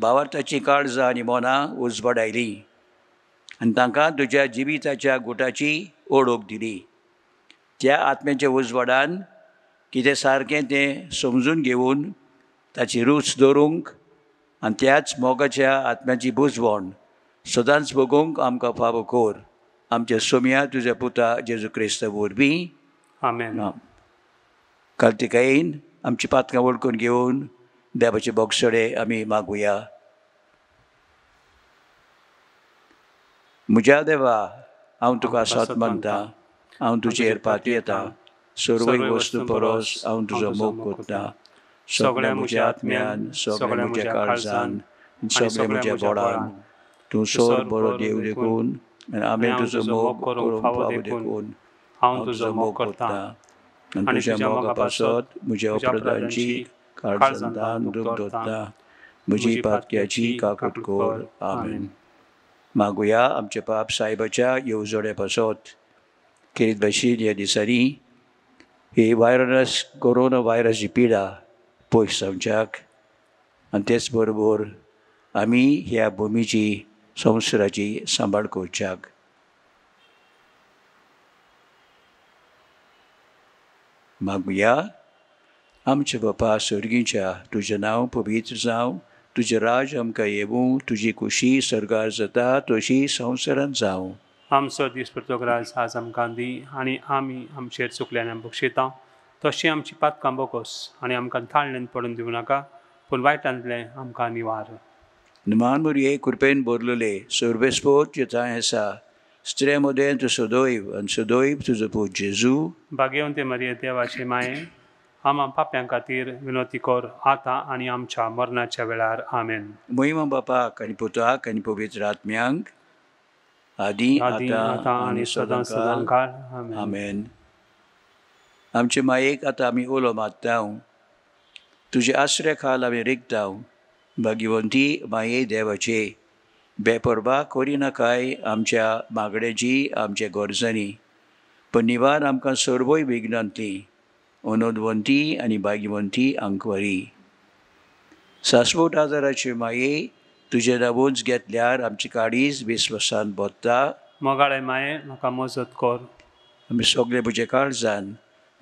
भावार्थाची काळजां आनी मनां उजवाडायलीं आनी तांकां तुज्या जिविताच्या गुटाची ओळख दिली. त्या आत्म्याच्या उजवाडान कितें सारकें तें समजून घेवन ताची रूच दवरूंक आनी त्याच मोगाच्या आत्म्याची बुजवण सदांच भोगूंक आमकां फावो कर. आमच्या सोम्या तुज्या पुता जेजू क्रिस्ता वरवीं. आमेन. कार्तिकायेन आमची पातकां वळखून घेवन देवाचे बोगसडे आमी मागुया. म्हज्या देवा, हांव तुका सत मानता. हांव तुजेर पात येता. सर्व वस्तू परस हांव तुजो मोग करता. सगळ्या म्हज्या आत्म्यान, सगळ्या म्हज्या काळजान, सगळ्या म्हज्या बोडान तूं सोर बरो देव देखून आनी हांवें तुजो मोग करूंक फावो देखून हांव तुजो मोग करता. आनी तुज्या मोगा पासत म्हज्या अपराधांची काळजांतान दूख धरता. म्हजी पातक्याची काकूट कर. आमेन. मागुया आमचे पाप सायबाच्या येवजोड्या पासत. खेरीत भाशेन ह्या दिसांनी ही कोरोना व्हायरसची पिडा पयस जावच्याक आनी तेच बरोबर आमी ह्या भुमीची संवसाराची सांबाळ करच्याक. मागुया आमचे बापा सर्गीच्या, तुजें नांव पवित्र जावं. तुजें राज आमकां येवूं. तुजी खुशी सर्गार जाता तशी संवसारांत जावं. आमचो दिसपरतो राज आज आमकां दी आनी आमी आमचेर चुकल्यांनी बक्षिता तशी आमची पातकां बोगोस आनी आमकां थाळणेन पडून दिवं नाका, पूण वायटांतले आमकां निवार. निमान मुरये कृपेन भरलेले सर्वेस्पोत जेताय आसा, स्त्रे मदें तूं सदैव आनी सदैव तुजो पूत जेजू. भाग्यवंते मरिये देवाचे माये, आम्हा पाप्यां खातीर विनोती कर आतां आनी आमच्या मरणाच्या वेळार. आमेन. महिमा बापाक आनी पुताक आनी पवित्र आत्म्यांक आदी आतां आनी सदां काळ. आमेन. आमचे मायेक आतां आमी उलो मागता. तुजे आश्रय खाल आमी रिगता. भाग्यवंती माये देवाचे, बेपरवा करिनाकाय आमच्या मागण्याची, आमच्या गरजांनी, पण निवार आमकां सर्वय विघ्नांतली. अनोदवंती आनी भाग्यवंती आंकवारी. सासवोट आदाराचे माये, तुजे नांवूच घेतल्यार आमची काळीज विस्वासान बदता. मोगाळे माये म्हाका मजत कर. आमी सगळे म्हज्या काळजान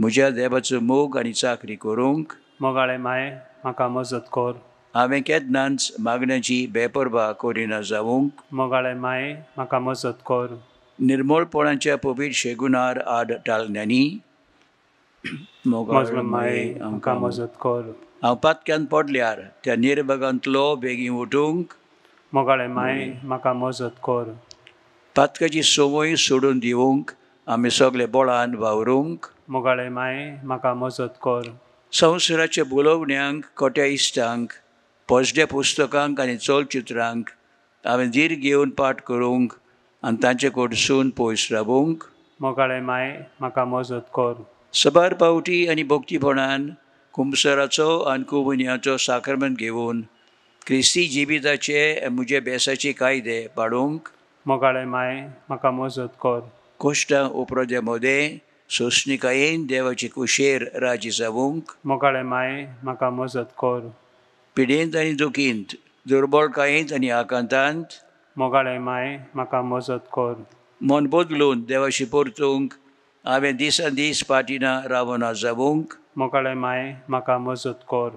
म्हज्या देवाचो मोग आनी चाकरी करूंक. मोगाळे माये म्हाका मजत कर. हांवें केन्नाच मागण्याची बेपरवा करिना जावूंक. मोगाळे माये म्हाका मजत कर. निर्मळपणाच्या पवित्र शेगुणार आड टाळण्यांनी. मोगाळ माये म्हाका मजत कर. हांव पातक्यान पडल्यार त्या निर्भगांतलो बेगीन उठूंक. मोगाळे माये म्हाका मजत कर. पातकाची संवय सोडून दिवंक आमी सगळे बळान वावरूंक. मोगाळे माये म्हाका मजत कर. संवसाराच्या बोलवण्यांक, खोट्या इश्टांक, पोजड्या पुस्तकांक आनी चलचित्रांक हांवें धीर घेवन पाठ करूंक आनी तांचे कडसून पयस रावूंक. मोगाळे माये म्हाका मजत कर. सबार पावटी आनी भक्तीपणान कुंभसराचो आनी कुंभन्याचो साक्रमंत घेवन क्रिस्ती जिविताचे म्हजे बेसाचे कायदे पाडूंक. मोगाळे माये म्हाका मजत कर. कोश्टां उपराद्या मदें सोंसणिकायेन देवाचे कुशेर राजी जावूंक. मोगाळे माये म्हाका मजत कर. पिडेंत आनी दुखींत, दुर्बळकायेंत आनी आकांतांत मोगाळे माये म्हाका मजत कर. मन बदलून देवाशी परतूंक हांवें दिसान दीस पाटिना रावना जावूंक. मोगाळे माये म्हाका मजत कर.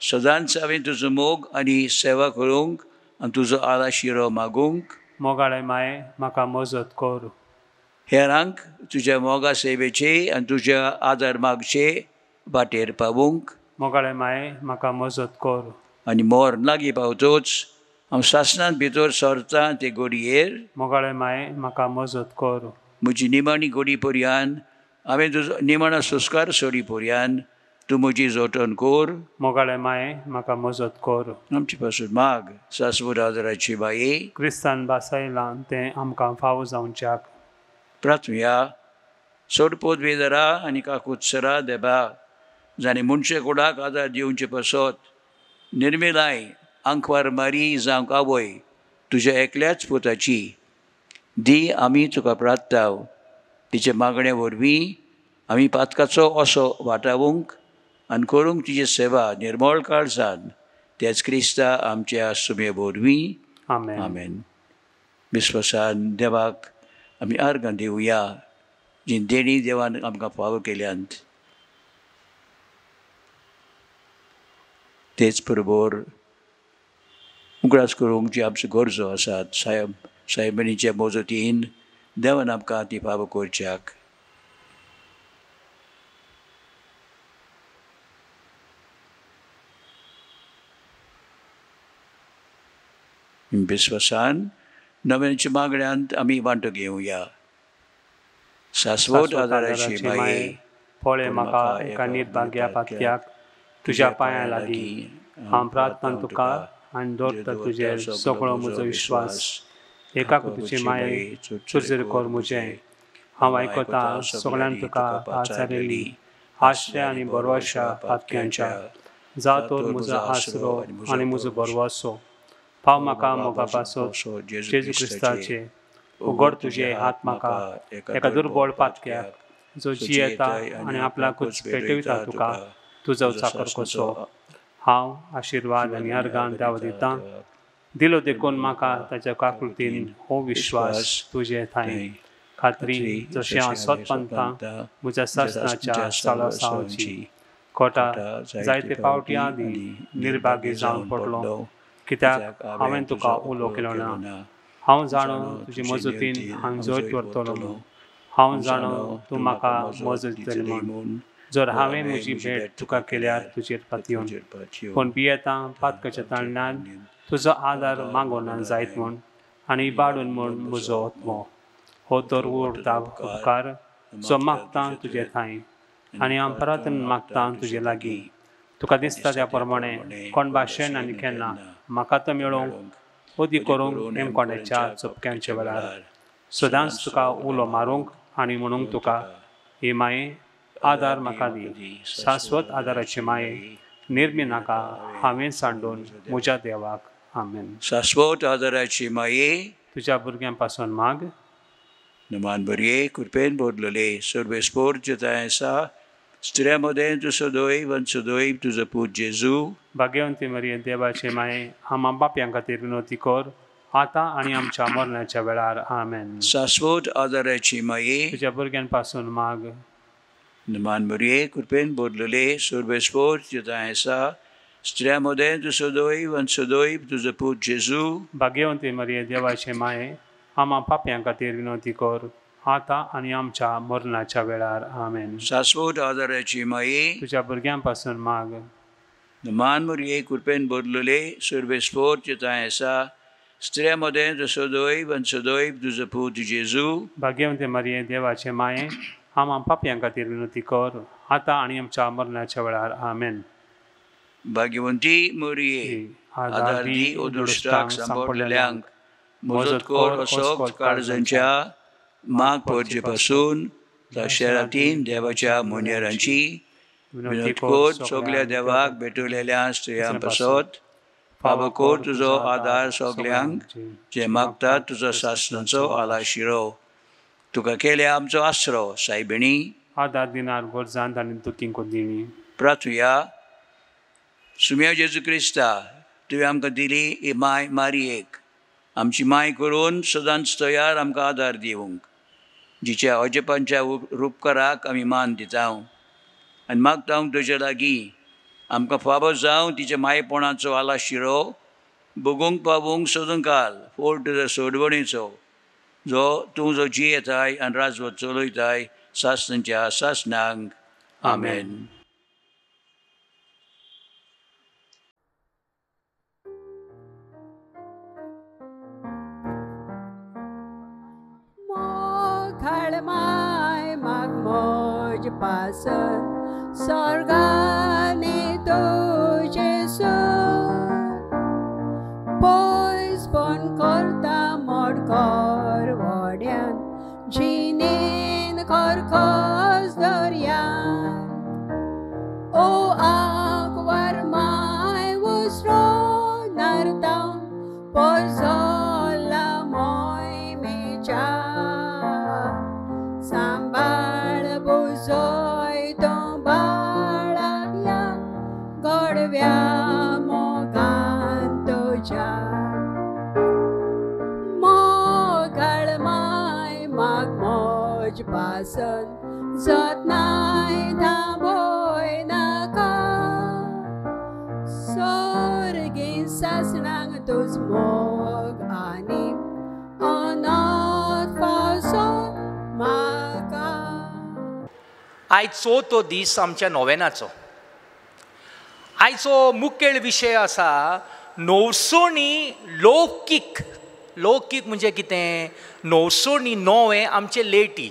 सदांच हांवें तुजो मोग आनी सेवा करूंक आनी तुजो आलाशिरो मागूंक. मोगाळे माये म्हाका मजत कर. हेरांक तुज्या मोगा सेवेचे आनी तुज्या आदार मागचे वाटेर पावूंक. मोगाळे माये म्हाका मजत कर. आनी मोर लागीं पावतोच हांव सासणांत भितर सरतां ते घडयेर. मोगाळे माये म्हाका मजत कर. म्हजी निमाणी घडी पर्यान हांवें तुजो निमाणा सुस्कार सोडी पर्यान तूं म्हजी जोटण कर. मोगाळे माये म्हाका मजत कर. आमचे पासून माग सासवड आदाराची बाये. क्रिस्तान बासायलां तें आमकां फावो जावच्याक. प्रार्थुया. सोडपोत वेदरा आनी काकुत्सरा देबा जाणें मनशे कुडाक आदार दिवचे पासत निर्मिलाय अंकवार मारी जावंक आवय तुज्या एकल्याच पुताची दी आमी तुका प्रार्थाव तिचे मागणे वरवीं आमी पातकाचो असो वाटावूंक आनी करूंक तिची सेवा निर्मळ काळजान तेच क्रिस्ता आमच्या सुमे वरवीं आमेन. आमेन. विस्वासान देवाक आमी आर्गां दिवया जी देणी देवान आमकां फावो केल्यांत. तेच बरोबर उगडास करूंक जी आमच्यो गरजो आसात सायबणीच्या मोजतीन देवान आमकां ती फावो करच्याक. विस्वासान नव्याच्या मागण्यांत आमी वांटो घेवया. शाश्वत आदाराची माये पळय म्हाका एका निर्भाग्या पातक्याक तुज्या पांयां लागीं हांव प्रार्थना तुका आनी दवरता तुजेर सगळो म्हजो विश्वास. एकाक तुजे माये तुजेर कर म्हजें. हांव आयकता सगळ्यांक तुका आचारिल्ली आश्रय आनी बरवशा पातक्यांच्या जावं तर म्हजो आसरो आनी म्हजो बरवसो. पाव म्हाका मोगा पासत जेजू क्रिस्ताचे उगड तुजे हात म्हाका एका दुर्बळ पातक्याक जो जियेता आनी आपल्याकूच पेटयता तुका तुजो चाकर कसो. हांव आशिर्वाद आनी अर्गां देवा दितां दिलो देखून म्हाका ताच्या काकुळतीन हो विश्वास तुजे थंय खात्री जशें हांव स्वतंत्रां म्हज्या शासनाच्या सालासांची कोटा जायते फावटी आदीं निर्भागी जावन पडलो कित्याक हांवें तुका उलो केलो ना. हांव जाणो तुजे मजतीन हांव जैत व्हरतलो. हांव जाणो तूं म्हाका मजत दितली म्हूण. जर हांवें म्हजी भेट तुका केल्यार तुजेर पातयेवन पूण भियेतां पातकाच्या ताळण्यान तुजो आदार मागोना जायत म्हूण आनी इबाडून म्हूण म्हजो आत्मो हो तर उरता उपकार जो मागता तुजे थंय आनी हांव प्रार्थना मागता तुजे लागीं. तुका दिसता त्या प्रमाणे कोण भाशेन आनी केन्ना म्हाका तो मेळोवंक ओदी करूंक हेमकोंड्याच्या चपक्यांच्या वेळार सदांच तुका उलो मारूंक आनी म्हणूंक तुका हे माये आदार म्हाका दी. शाश्वत आदाराचे माये निर्मी नाका हांवें सांडून म्हज्या देवाक. आमेन. शाश्वत आदाराची माये तुज्या भुरग्यां पासून माग. नमान बरये कृपेन बोदलेले सर्वेस्पोर जताय आसा स्त्रियामध्ये तू सदैव आनी सदैव तुजो पूत जेजू. भाग्यवंती मरिये देवाचे माये आम्हा बापयां खातीर विनोती कर आतां आनी आमच्या मरणाच्या वेळार. आमेन. शाश्वत आदाराची माये तुज्या भुरग्यां पासून माग. नमान बरये कृपेन बोदलेले सर्वेस्पोर जताय आसा स्त्रियामध्ये तू सदैव आनी सदैव तुजो पूत जेजू. भाग्यवंती मरिये देवाचे माये आम्हा पापयां खातीर विनोती कर आतां आनी आमच्या मरणाच्या वेळार. आमेन. शाश्वत आदाराची माये तुज्या भुरग्यां पासून माग. नमान बरये कृपेन बोदलेले सर्वेस्पोर जताय आसा स्त्रियामध्ये तू सदैव आनी सदैव तुजो पूत जेजू. भाग्यवंती मरिये देवाचे माये आम्हा पापयां खातीर विनोती कर आतां आनी आमच्या मरणाच्या वेळार. आमेन. भाग्यवंती मरिये आदार दी ओदुश्टाक सांपडलेल्यांक मजत कर असो काळजांच्या माग पडचे पासून शहरातीन देवाच्या मुनेरांची विनोद कर. सगळ्या देवाक भेटलेल्या स्त्रियां पासत फावो कर तुजो आदार सगळ्यांक जे मागतात तुजो शासनाचो आलाशिरो. तुका केल्या आमचो आसरो सायबिणी आदार दिनार गरजांत आनी दुखींक दिणी. प्रार्थुया. सुम्या जेजू क्रिस्ता तुवें आमकां दिली ही माय मारयेक आमची माय करून सदांच तयार आमकां आदार दिवंक जिच्या अजेपांच्या उपकाराक आमी मान दिता आनी मागता तुजे लागीं आमकां फावो जावं तिच्या मायपणाचो आलाशिरो बगूंक पावूंक सोदूंक घाल. फोर्ट तुजो सोडवणेचो जो तूं जो जियेताय आनी राजवट चलयताय सासनांच्या सासनांक. आमेन. माय माग मोज पासत स्वर्गाने तुझे पयस पण करता मोडकर वड्यान जिनेन खरखस दर्यान. ओ आगवार माय उसरो ना जाला मोहिमेच्या सांबाळ बुजोय तो बाळाया गोडव्या मोगान तुझ्या मोगाळ माय माग मोज पासन जतनाय थांबोय नाका सोर्गीन सासणांग तुज मोग आनी अनाथ फावसो म्हाका. आयचो तो दीस आमच्या नोवेनाचो. आयचो मुखेल विशय आसा नवसोणी लौकीक. लौकीक म्हणजे कितें? नवसोणी नोवें आमचे लेटी.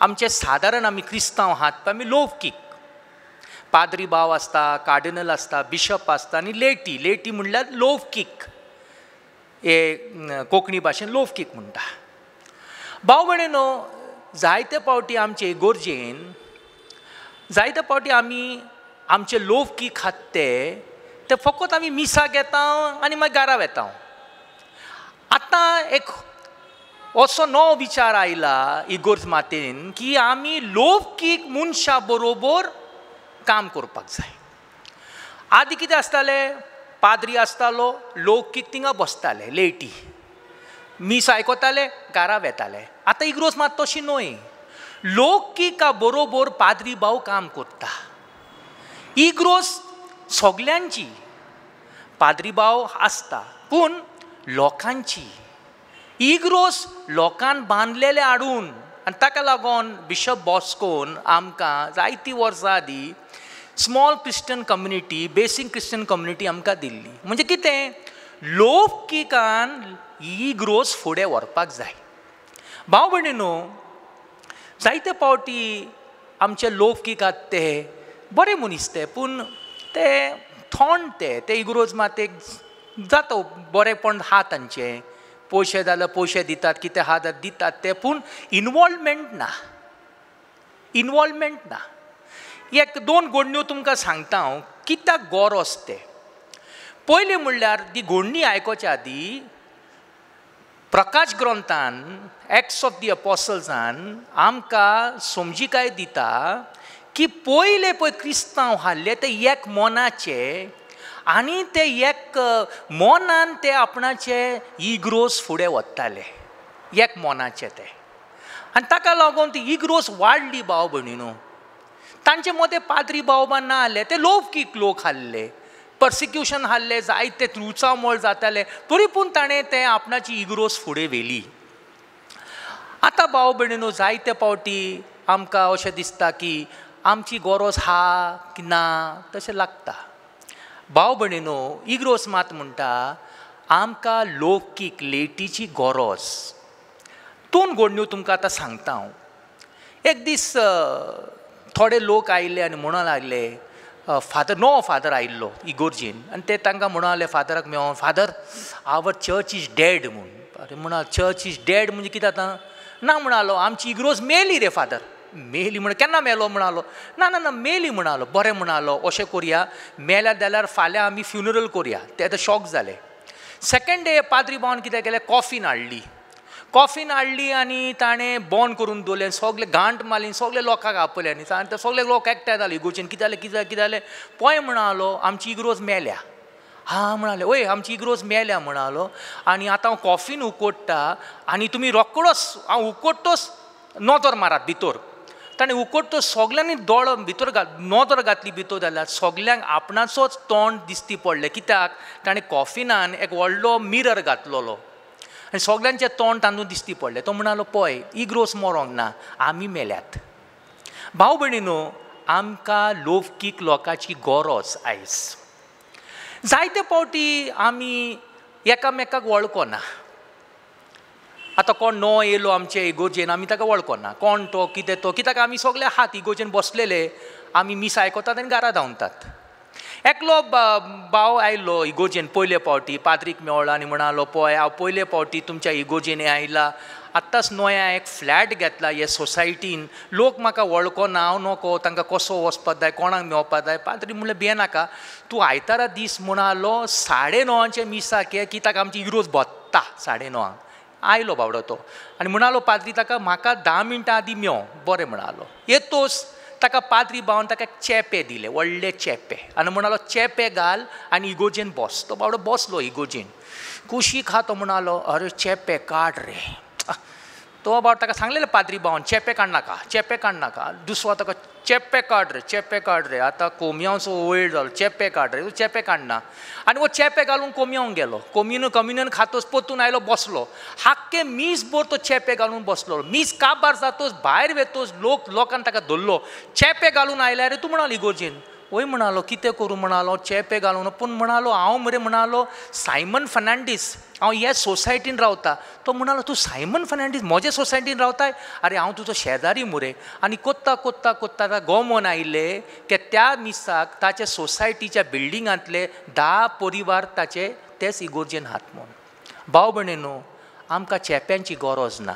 आमचे सादारण आमी क्रिस्तांव आहात पळय आमी लौकीक. पाद्री भाव आसता, कार्डिनल आसता, बिशप आसता आनी लेटी. लेटी म्हणल्यार लौकीक. हे कोंकणी भाशेन लौकीक म्हणटा. भाव भयणीनो, जायते फावटी आमचे इगोर्जेन जायते फावटी आमी आमचे लौकीक आहात ते फकत आमी मिसाक येता आनी मागीर घरा येता. आतां एक असो नवो विचार आयला इगोर्ज मातेन की आमी लौकीक मनशा बरोबर काम करपाक जाय. आदी कितें आसतालें? पाद्री आसतालो, लौकीक थिंगा बसताले लेटी, मीस आयकताले, घरा वेताले. आतां इग्रोज मात तशी न्हय. लौकिका बरोबर पाद्री भाव काम करता. इग्रोज सगल्यांची. पाद्री भाव आसता पूण लोकांची. इग्रोज लोकांन बांदलेले हाडून आनी ताका लागून बिशप बॉस्कोन आमकां जायतीं वर्सां आदीं स्मॉल क्रिश्चन कम्युनिटी, बेसीक क्रिश्चन कम्युनिटी आमकां दिल्ली. म्हणजे कितें? लौकिकान इग्रोज फुडें व्हरपाक जाय. भाव भयणीनो, जायते फावटी आमचे लौकीक आहात ते बरे मनीस ते, पूण ते थोंड ते इग्रोज मातेक जाता बरेपण आहा तांचें. पयशे जाल्यार पयशे दितात, कितें आहा जाल्यार दितात ते, पूण इनवॉल्वमेंट ना. इनवॉल्वमेंट ना. एक दोन घडण्यो तुमकां सांगता हांव कित्याक गरज ते. पयलें म्हणल्यार ती घडणी आयकोच्या आदीं प्रकाश ग्रंथान एक्ट्स ऑफ दी अपॉसल्सान आमकां समजिकाय दिता की पयले पळय क्रिस्तांव आसले ते एक मोनाचे आनी ते एक मोनान ते आपणाचे इग्रोज फुडें व्हरताले. एक मोनाचे ते. आनी ताका लागून ती इग्रोज वाडली. भाव भयणीनो, तांचे मदें पाद्री भावबान ना आसले, ते लौकीक लोक आसले. पर्सिक्युशन आसले, जायते त्रुचामळ जाताले, तरी पूण ताणें ते आपणाची इग्रोज फुडें व्हेली. आतां भाव भयणीनो, जायते फावटी आमकां अशें दिसता की आमची गरज हा की ना तशें लागता. भाव भयणीनो, इग्रोज मात म्हणटा आमकां लौकीक लेटीची गरज. दोन घडण्यो तुमकां आतां सांगता हांव. एक दीस थोडे लोक आयिल्ले आनी म्हणूंक लागले, फादर नवो फादर आयिल्लो इगोर्जीन, आनी ते तांकां म्हणूंक लागले फादराक मेळोन, father our church is dead म्हूण. अरे म्हणा, चर्च इज डेड म्हणजे कितें आतां? ना म्हणालो, आमची इग्रोज मेली रे फादर. मेली म्हण केन्ना मेलो म्हणालो? ना ना ना मेली म्हणालो. बरें म्हणालो, अशें करुया, मेल्या जाल्यार फाल्यां आमी फ्युनरल करुया. ते आतां शॉक जाले. सेकंड डे पाद्री भावान कितें केलें? कॉफीन हाडली आनी ताणें बॉन करून दवरलें. सगळे घांट मारली, सगळे लोकांक आपयले आनी ते सगळे लोक एकठांय जाले इगोर्जीन. कितें जालें? पळय म्हणालो, आमची इग्रोज मेल्या. हा म्हणाले, वय आमची इग्रोज मेल्या म्हणालो. आनी आतां हांव कॉफीन उकोडटा आनी तुमी रोकडोच हांव उकोडटोच नोदर मारात भितर. ताणें उकोडटो सगल्यांनी दोळो भितर नोदर घातली भितर जाल्यार सगल्यांक आपणाचोच तोंड दिसती पडलें. कित्याक? ताणें कॉफिनान एक व्हडलो मिरर घातलेलो आनी सगल्यांचें तोंड तांदूं दिसती पडलें. तो म्हणालो, पळय इग्रोज मरोंक ना, आमी मेल्यात. भाव भयणीनो, आमकां लौकीक लोकांची गरज आयज. जायते फावटी आमी एकामेकाक वळखना. आतां कोण नवो येयलो आमचे इगोर्जेन, आमी ताका वळखना. कोण तो, कितें तो, कित्याक आमी सगळे आहात इगोर्जेन बसलेले, आमी मीस आयकतात आनी घरा धांवतात. एकलो भाव आयलो इगोजेन पयले फावटी पाद्रीक मेवळो आनी म्हणालो पळय हांव पयले फावटी तुमच्या इगोजेन आयला, आत्ताच नोया एक फ्लॅट घेतला हे सोसायटीन, लोक म्हाका वळखोना, हांव नोको, तांकां कसो वचपाक जाय, कोणाक मेवपाक जाय. पाद्री म्हणलें भियेनाका, तूं आयतारा दीस म्हणालो 9:30 मिसाक ये, कित्याक आमची इरोज बत्ता 9:30. आयलो बावडो तो आनी म्हणालो पाद्री ताका म्हाका 10 मिनटां आदीं मेव. बरें म्हणालो. येतोच ताका पाद्री भावन ताका एक चेपे दिले, व्हडले चेपे, आनी म्हणालो चेपे घाल आनी इगोजेन बस. तो बावडो बसलो इगोजेन. कुशीक हा तो म्हणालो अरे चेपे काड रे. तो बावडो ताका सांगलेलें पाद्री भावन चेपे काडनाका, चेपे काडनाका. दुसरो ताका चेपे काड रे, चेपे काड रे, आतां कोमयांचो वयर जालो, चेपे काड रे. चेपे काडना आनी वो चेपे घालून कोमयांक गेलो. कम्युनियन खातोच परतून आयलो, बसलो. हाक्के मीस भर तो चेपे घालून बसलो. मीस काबार जातोच भायर वेतोच लोकांनी ताका धरलो. चेपे घालून आयल्या रे तूं म्हणालो इगोर्जेन. वय म्हणालो कितें करूं म्हणालो, चेपे घालून. पूण म्हणालो हांव मरे म्हणालो सायमन फर्नांडीस, हांव ह्या सोसायटीन रावता. तो म्हणालो तूं सायमन फर्नांडीस म्हज्या सोसायटीन रावताय? आरे हांव तुजो शेजारी मुरे. आनी कोत्ता कोत्ता कोत्ता गोमोन आयले की त्या मिसाक ताचे सोसायटीच्या बिल्डिंगांतले 10 परिवार ताचे तेच इगोर्जेन हात म्हूण. भाव भयणीनो, आमकां चेप्यांची गरज ना.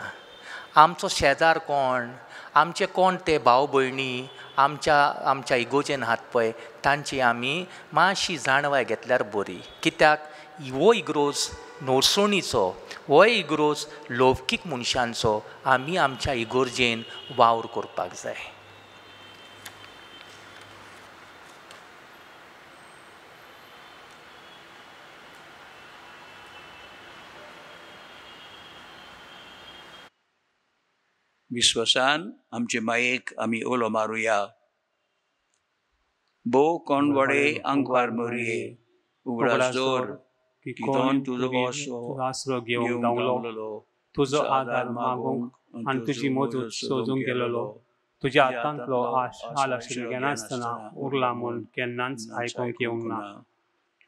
आमचो शेजार कोण, आमचे कोण ते भाव भयणी आमच्या इगोजेन हात पळय, तांची आमी मातशी जाणवाय घेतल्यार बरी. कित्याक हो इग्रोज नोरसोणीचो, हो इग्रोज लौकीक मनशांचो आमी आमच्या इगोर्जेन वावर करपाक जाय. विश्वासान आमचे मायेक आमी उलो मारुया. बो कोण वडे आंकवार मरिये, उगडास दोर की कोण तुजो आसरो घेवंक धांवलो, तुजो आदार मागूंक आनी तुजी मजूत सोजूंक गेलोलो. तुज्या हातांतलो आशिल्लो घेनासतना उरला म्हूण केन्नाच आयकूंक येवंक ना.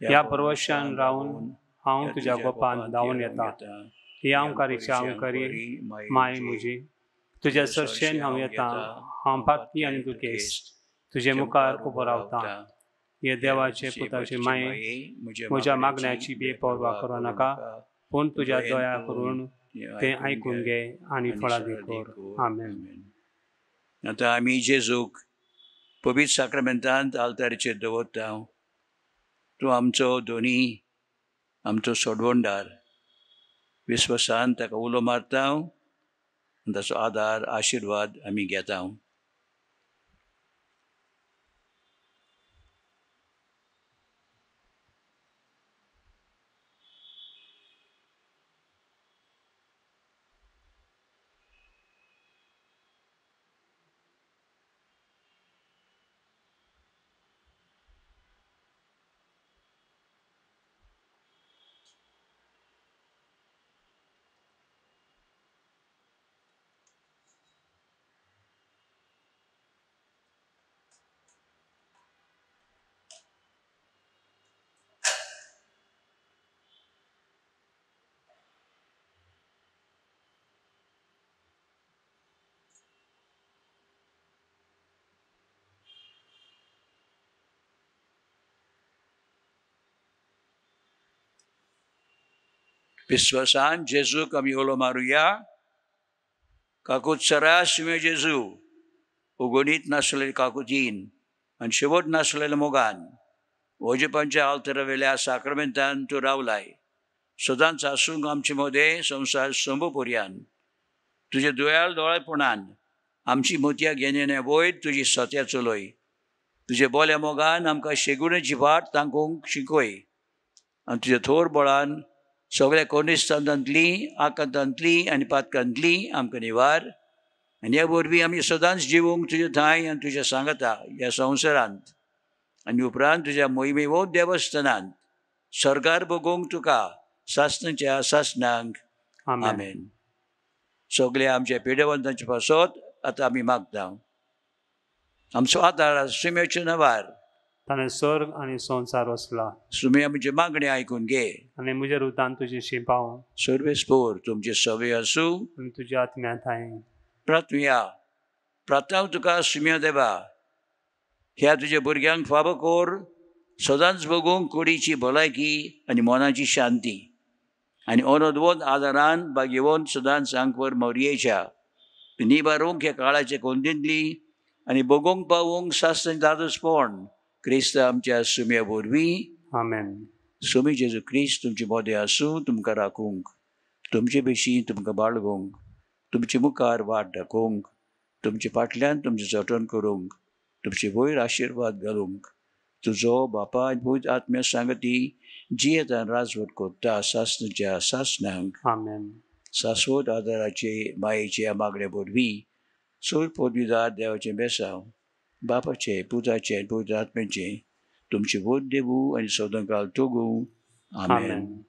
ह्या परवशान रावन हांव तुज्या गोपांत धांवून येता. ही आमकारी माय म्हजी, तुज्या सरशेन हांव येता. हांव पातकी आनी तूं केस, तुजे मुखार उबो रावता. हे देवाचे पुताचे माये, म्हज्या मागण्याची बेपर्वा करूं नाका, पूण तुज्या दया करून तें आयकून घे आनी फळादी कर. आमेन. आतां आमी जेजूक पवित्र साक्रामेंतांत आल्तारीचेर दवरता. तूं आमचो धोनी, आमचो सोडवणदार. विस्वासान ताका उलो मारता, ताचो आदार आशिर्वाद आमी घेता. विश्वासान जेजूक आमी उलो मारुया. काकूत सरास तुवें जेजू उगोनीत नासलेले काकुतीन आनी शेवट नासलेल्या मोगान वजपांच्या आल्तरा वेल्या साक्रामेंतान तूं रावलाय. सदांच आसूंक आमचे मोदें संवसार संभोपर्यान तुजे दोयाल दोळेपणान आमची मोतयां घेणे वयर तुजी सत्या चलय. तुजे बोल्या मोगान आमकां शेगुणेची वाट तांकूंक शिकय आनी तुज्या थोर बळान सगळ्या कोनिस्तांतली, आकांतांतली आनी पातकांतली आमकां निवार. आनी ह्या वरवीं आमी सदांच जिवूंक तुज्या थंय आनी तुज्या सांगाता ह्या संवसारांत आनी उपरांत तुज्या मोहिमे देवस्थानांत सर्गार बगोवंक तुका सासणाच्या सासणांक. आमेन. सगळ्या आमच्या पिडेवंतांचे पासत आतां आमी मागता. आमचो आदार सुम्याच्या नवार ताणें स्वर्ग आनी संवसार वसला. सुमी आमचे मागणे आयकून घे आनी म्हज्या रुतान तुजी शिंपाव सर्वेस्पोर तुमचे सवय आसूं आनी तुज्या आत्म्यांत हांवें. प्रार्थुया. प्रार्थना तुका सुम्या देवा, ह्या तुज्या भुरग्यांक फावो कोर सदांच बघूंक कुडीची भलायकी आनी मनाची शांती आनी अनदवत आदारान भाग्यवंत सदांच सांगवर मौर्येच्या निबारूंक ह्या काळाचे कोंदिंतली आनी बघूंक पावूंक सासण दादोसपण क्रिस्त आमच्या सुम्या वरवीं आमेन. सुमी जेजू क्रिस्त तुमचे मोदे आसूं तुमकां राखूंक, तुमचे भशेन तुमकां बाळगूंक, तुमचे मुखार वाट दाखोवंक, तुमचे फाटल्यान तुमचें जतन करूंक, तुमचे वयर आशिर्वाद घालूंक, तुजो बापा आनी पवित्र आत्म्या सांगती जी येता राजवट करता सासणच्या सासणांक आमेन. शाश्वत आदाराचे मायेचे मागणे वरवीं सोय पदवीदार देवाचे बेसांव बापाचे पुताचे आनी पवित्र आत्म्याचे तुमचे वोट देवू आनी सदांकाळ तोगू. आमेन. आमेन.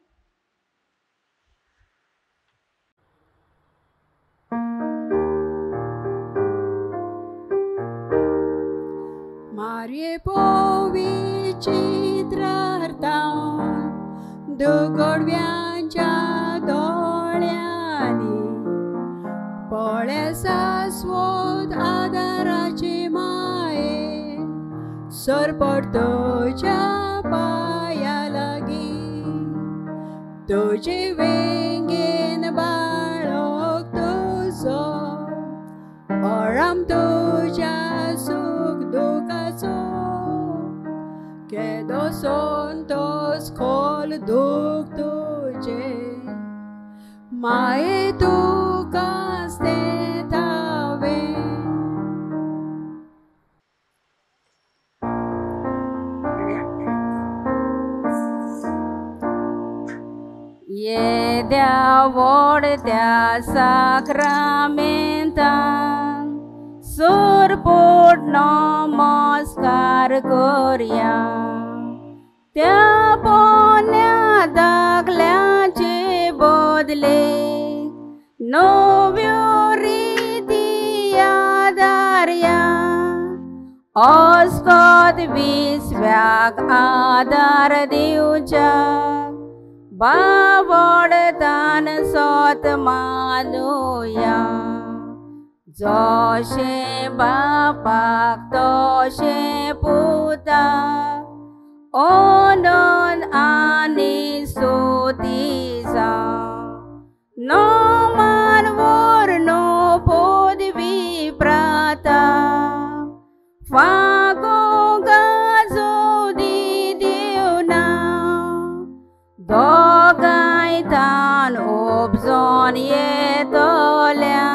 Marie पवित्रार्थान दुगडव्यांच्या दोळ्यांनी पळे शाश्वत आदाराची माये सरपडतोच्या पाया लागीं तुजे वेंगेन बाळोक तुजो आराम तुज्या सुख दुखाचो केदो संतोष खोल दुख तुजे माये तुका स्तेतावे. येद्या व्हडत्या साक्रामेंतान सुरपोट नमस्कार करया. त्या पोन्या दाखल्याचे बदले नव्यो रिती आदार्या. अस्कोत विस्व्याक आदार दिवच्या बावडतान सोत मानुया. जशे बापाक तशे पुताक ओनन आनी स्तुती जावं. नो मान वर्णो पदवी प्राताप फागो गाजो दी दिवना. दोगाय तान उपजोन येतोल्याक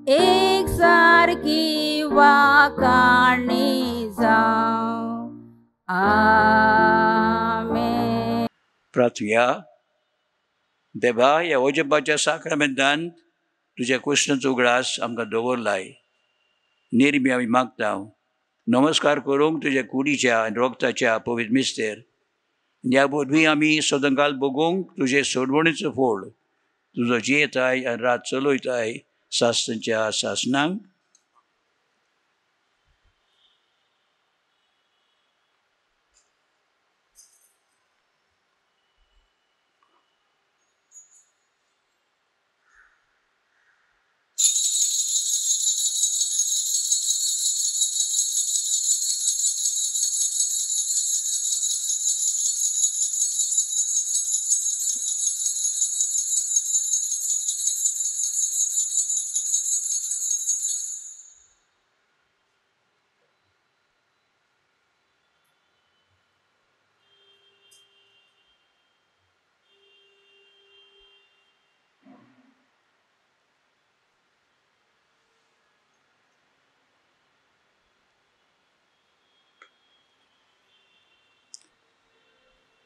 एक सारकी वाकाणी जावं. आमेन. प्रार्थया. देवा ह्या वचपाच्या साक्रामेंतांत तुज्या कृष्णाचो उगडास आमकां दवरलाय. नेरमी आमी मागता नमस्कार करूंक तुज्या कुडीच्या आनी रोगताच्या पवित्र मिस्तेर. ह्या वरवीं आमी सदांकाळ बघूंक तुजे सोडवणेचो फळ तुजो जियेताय आनी रात चलयताय सासणच्या सासणांक.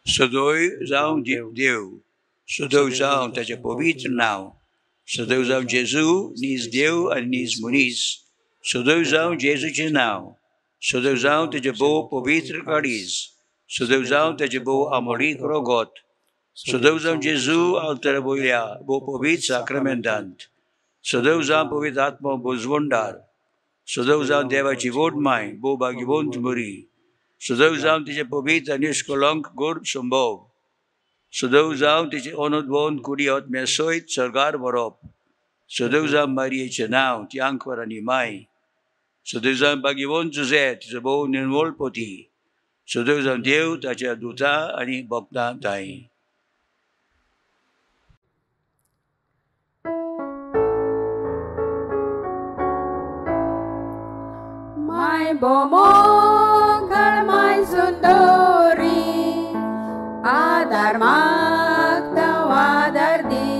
सदैव जावं देव, सदैव जावं ताचें पवित्र नांव, सदैव जावं जेजू नीज देव आनी नीज मनीस, सदैव जावं जेजूचें नांव, सदैव जावं ताचें भोव पवित्र काळीज, सदैव जावं ताचें भोव आमोणीक रोगोत, सदैव जावं जेजू अवतरा वयल्या भोव पवित्र साक्रामेंतांत, सदैव जावं पवित्र आत्मा बुजवणदार, सदैव जावं देवाची वोटमाय भोव भाग्यवंत मरी, सदैव जावं तिचे पवित्र आनी निश्कलंक गोड संभव, सदैव जावं तिचे अनदवंत कुडी आत्म्या सयत सर्गार व्हरप, सदैव जावं मारयेचें नांव ती आंकवर आनी माय, सदैव जावं भाग्यवंत जुझे तिचो भोव निर्मळ पोती, Sudo sang Dieu tacha duta ani bokta tai. Mai bomo mai sundori adar magda wadardi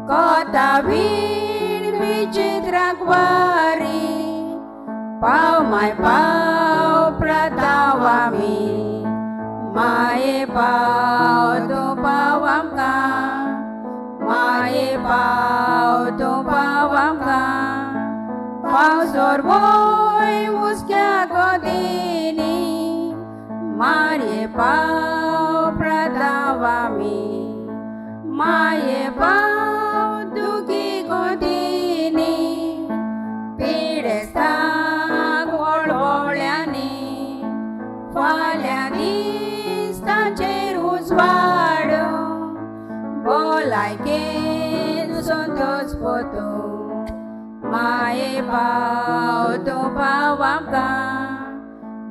kota bir vichitragwari pau mai pau pratawami mai pau tu pawam ka mai pau tu pawam ka pau sorboy muskya godini mai pau pratawami mai pau duki godini pidesta Bolai que son dos fotos, mae pau tu pawam ka,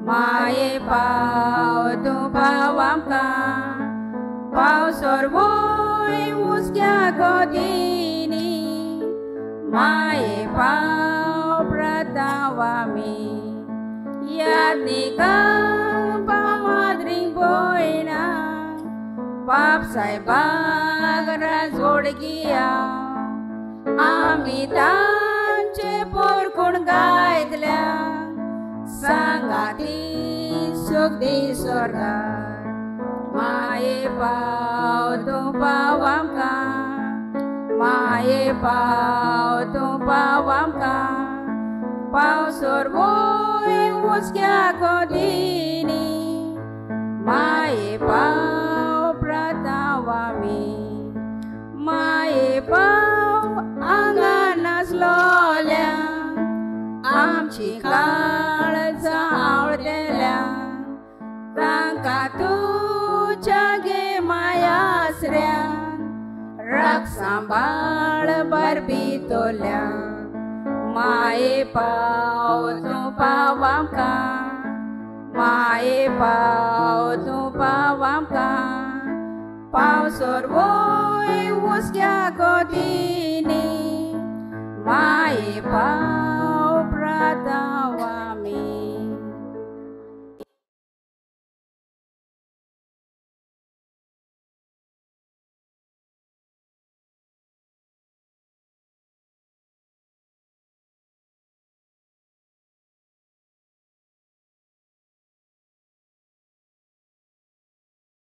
mae pau tu pawam ka, pau sorboy muskya godini, mae pau pratawami, yadni ka pamadring boyna. बाप साहेबागरा जोड गिया आम्ही तांचे पोरकूण गायतल्या सांगाती सुख दी स्वर्गार माये पाव तू पाव आमका माये पाव तू पाव आमका पाव सोरवोय मुसक्या कोदिनी माये पाव pratawami mai pau anganas lolya amchi काळजा आवडलेल्या तांका तुझ्या गे मायासऱ्या राख सांभाळ बरबी तोल्या माये पाव तू पाव आमका माये पाव तू पाव आमका पाव सोरवोय मुसक्या godini माये पाव pratawami